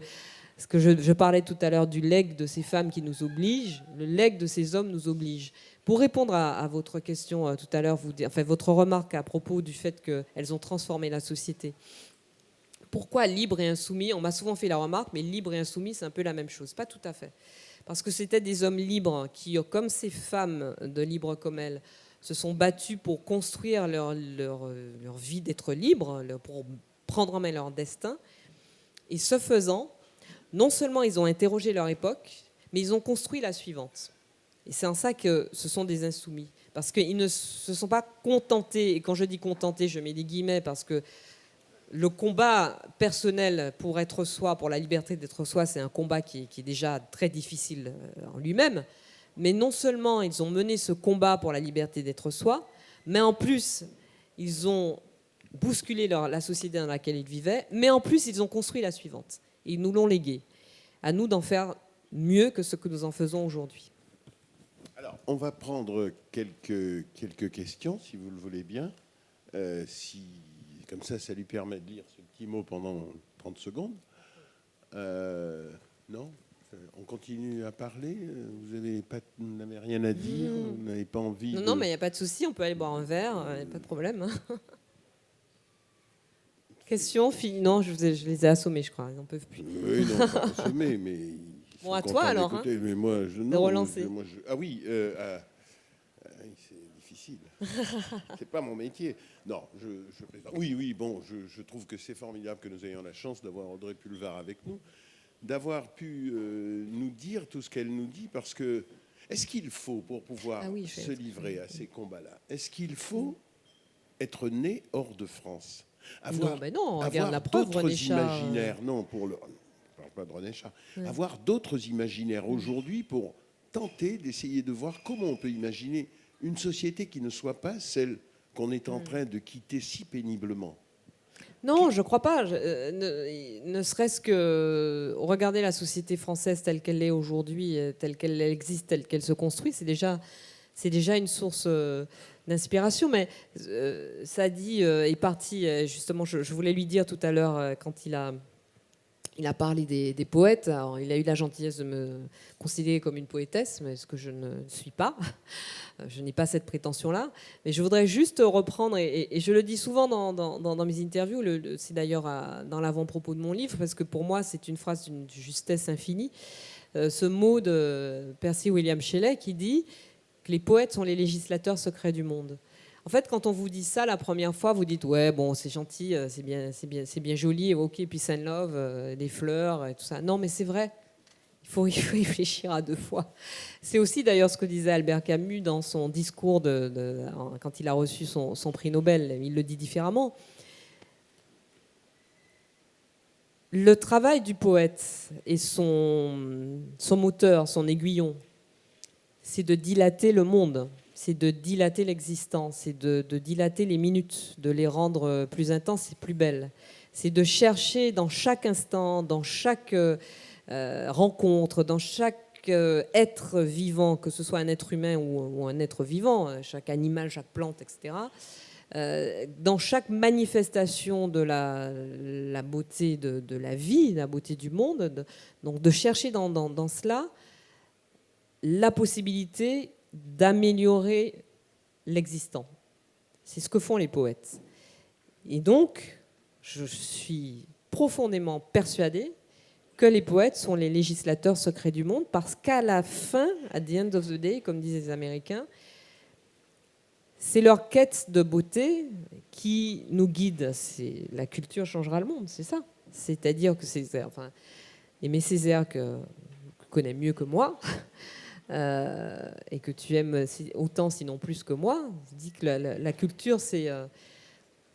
[SPEAKER 3] ce que je parlais tout à l'heure du legs de ces femmes qui nous obligent, le legs de ces hommes nous oblige. Pour répondre à votre question tout à l'heure, votre remarque à propos du fait qu'elles ont transformé la société. Pourquoi Libre et Insoumis ? On m'a souvent fait la remarque, mais Libre et Insoumis, c'est un peu la même chose. Pas tout à fait. Parce que c'était des hommes libres qui, comme ces femmes de Libre comme elles, se sont battus pour construire leur vie d'être libres, pour prendre en main leur destin. Et ce faisant, non seulement ils ont interrogé leur époque, mais ils ont construit la suivante. Et c'est en ça que ce sont des insoumis. Parce qu'ils ne se sont pas contentés, et quand je dis contentés, je mets des guillemets, parce que le combat personnel pour être soi, pour la liberté d'être soi, c'est un combat qui est déjà très difficile en lui-même. Mais non seulement ils ont mené ce combat pour la liberté d'être soi, mais en plus, ils ont bousculé la société dans laquelle ils vivaient, mais en plus, ils ont construit la suivante. Et ils nous l'ont léguée. À nous d'en faire mieux que ce que nous en faisons aujourd'hui.
[SPEAKER 2] Alors, on va prendre quelques questions, si vous le voulez bien. Comme ça lui permet de lire ce petit mot pendant 30 secondes. Non ? On continue à parler. Vous n'avez rien à dire. Vous n'avez pas envie.
[SPEAKER 3] Non, mais il n'y a pas de souci. On peut aller boire un verre. Il n'y a pas de problème. Question, non, je les ai assommés, je crois. Ils n'en peuvent plus.
[SPEAKER 2] Oui, non, pas assommés, mais.
[SPEAKER 3] Bon, à toi alors. Hein,
[SPEAKER 2] mais moi,
[SPEAKER 3] de relancer.
[SPEAKER 2] Ah oui, c'est difficile. C'est pas mon métier. Non, je plaisante. Oui, bon, je trouve que c'est formidable que nous ayons la chance d'avoir Audrey Pulvar avec nous, d'avoir pu nous dire tout ce qu'elle nous dit, parce que est-ce qu'il faut, pour pouvoir se livrer à ces combats-là, est-ce qu'il faut être né hors de France, avoir
[SPEAKER 3] la preuve,
[SPEAKER 2] d'autres
[SPEAKER 3] René Char,
[SPEAKER 2] imaginaires, non, je ne parle pas de René Char, avoir d'autres imaginaires aujourd'hui pour tenter d'essayer de voir comment on peut imaginer une société qui ne soit pas celle qu'on est en train de quitter si péniblement.
[SPEAKER 3] Non, je ne crois pas. Ne serait-ce que regarder la société française telle qu'elle est aujourd'hui, telle qu'elle existe, telle qu'elle se construit, c'est déjà une source d'inspiration. Mais Sadi est parti, justement, je voulais lui dire tout à l'heure, quand il a Il a parlé des poètes. Alors, il a eu la gentillesse de me considérer comme une poétesse, mais ce que je ne suis pas. Je n'ai pas cette prétention-là. Mais je voudrais juste reprendre, et je le dis souvent dans mes interviews, c'est d'ailleurs dans l'avant-propos de mon livre, parce que pour moi, c'est une phrase d'une justesse infinie. Ce mot de Percy William Shelley qui dit que les poètes sont les législateurs secrets du monde. En fait, quand on vous dit ça la première fois, vous dites ouais, bon, c'est gentil, c'est bien joli, ok, peace and love, des fleurs et tout ça. Non, mais c'est vrai. Il faut y réfléchir à deux fois. C'est aussi d'ailleurs ce que disait Albert Camus dans son discours quand il a reçu son prix Nobel. Il le dit différemment. Le travail du poète et son moteur, son aiguillon, c'est de dilater le monde. C'est de dilater l'existence, c'est de dilater les minutes, de les rendre plus intenses et plus belles. C'est de chercher dans chaque instant, dans chaque rencontre, dans chaque être vivant, que ce soit un être humain ou un être vivant, chaque animal, chaque plante, etc., dans chaque manifestation de la beauté de la vie, la beauté du monde, donc de chercher dans cela la possibilité d'améliorer l'existant. C'est ce que font les poètes. Et donc, je suis profondément persuadée que les poètes sont les législateurs secrets du monde, parce qu'à la fin, at the end of the day, comme disent les Américains, c'est leur quête de beauté qui nous guide. La culture changera le monde, c'est ça. C'est-à-dire que Césaire, Aimé Césaire, que tu connais mieux que moi, et que tu aimes autant, sinon plus que moi, dit que la culture, c'est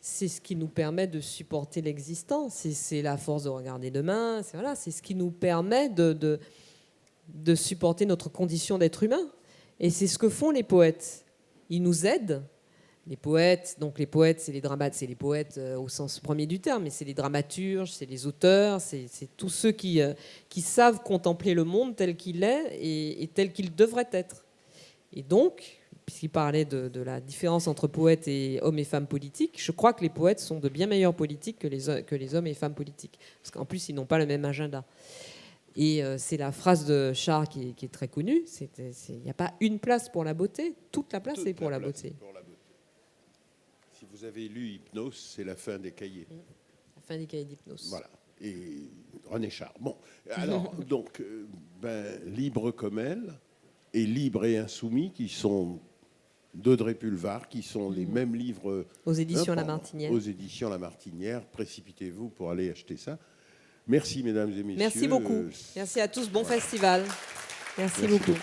[SPEAKER 3] ce qui nous permet de supporter l'existence. C'est la force de regarder demain. C'est ce qui nous permet de supporter notre condition d'être humain. Et c'est ce que font les poètes. Ils nous aident. Les poètes, c'est les poètes au sens premier du terme, mais c'est les dramaturges, c'est les auteurs, c'est tous ceux qui savent contempler le monde tel qu'il est et tel qu'il devrait être. Et donc, puisqu'il parlait de la différence entre poètes et hommes et femmes politiques, je crois que les poètes sont de bien meilleurs politiques que les hommes et femmes politiques. Parce qu'en plus, ils n'ont pas le même agenda. Et c'est la phrase de Char qui est très connue, il n'y a pas une place pour la beauté, toute la place est pour la beauté.
[SPEAKER 2] Si vous avez lu Hypnose, c'est la fin des cahiers.
[SPEAKER 3] La fin des cahiers d'hypnose.
[SPEAKER 2] Voilà. Et René Char. Bon, alors, donc, Libre comme elle et Libre et Insoumis, qui sont d'Audrey Pulvar, qui sont les mêmes livres...
[SPEAKER 3] Aux éditions La Martinière.
[SPEAKER 2] Aux éditions La Martinière. Précipitez-vous pour aller acheter ça. Merci, mesdames et messieurs.
[SPEAKER 3] Merci beaucoup. Merci à tous. Bon festival. Merci beaucoup.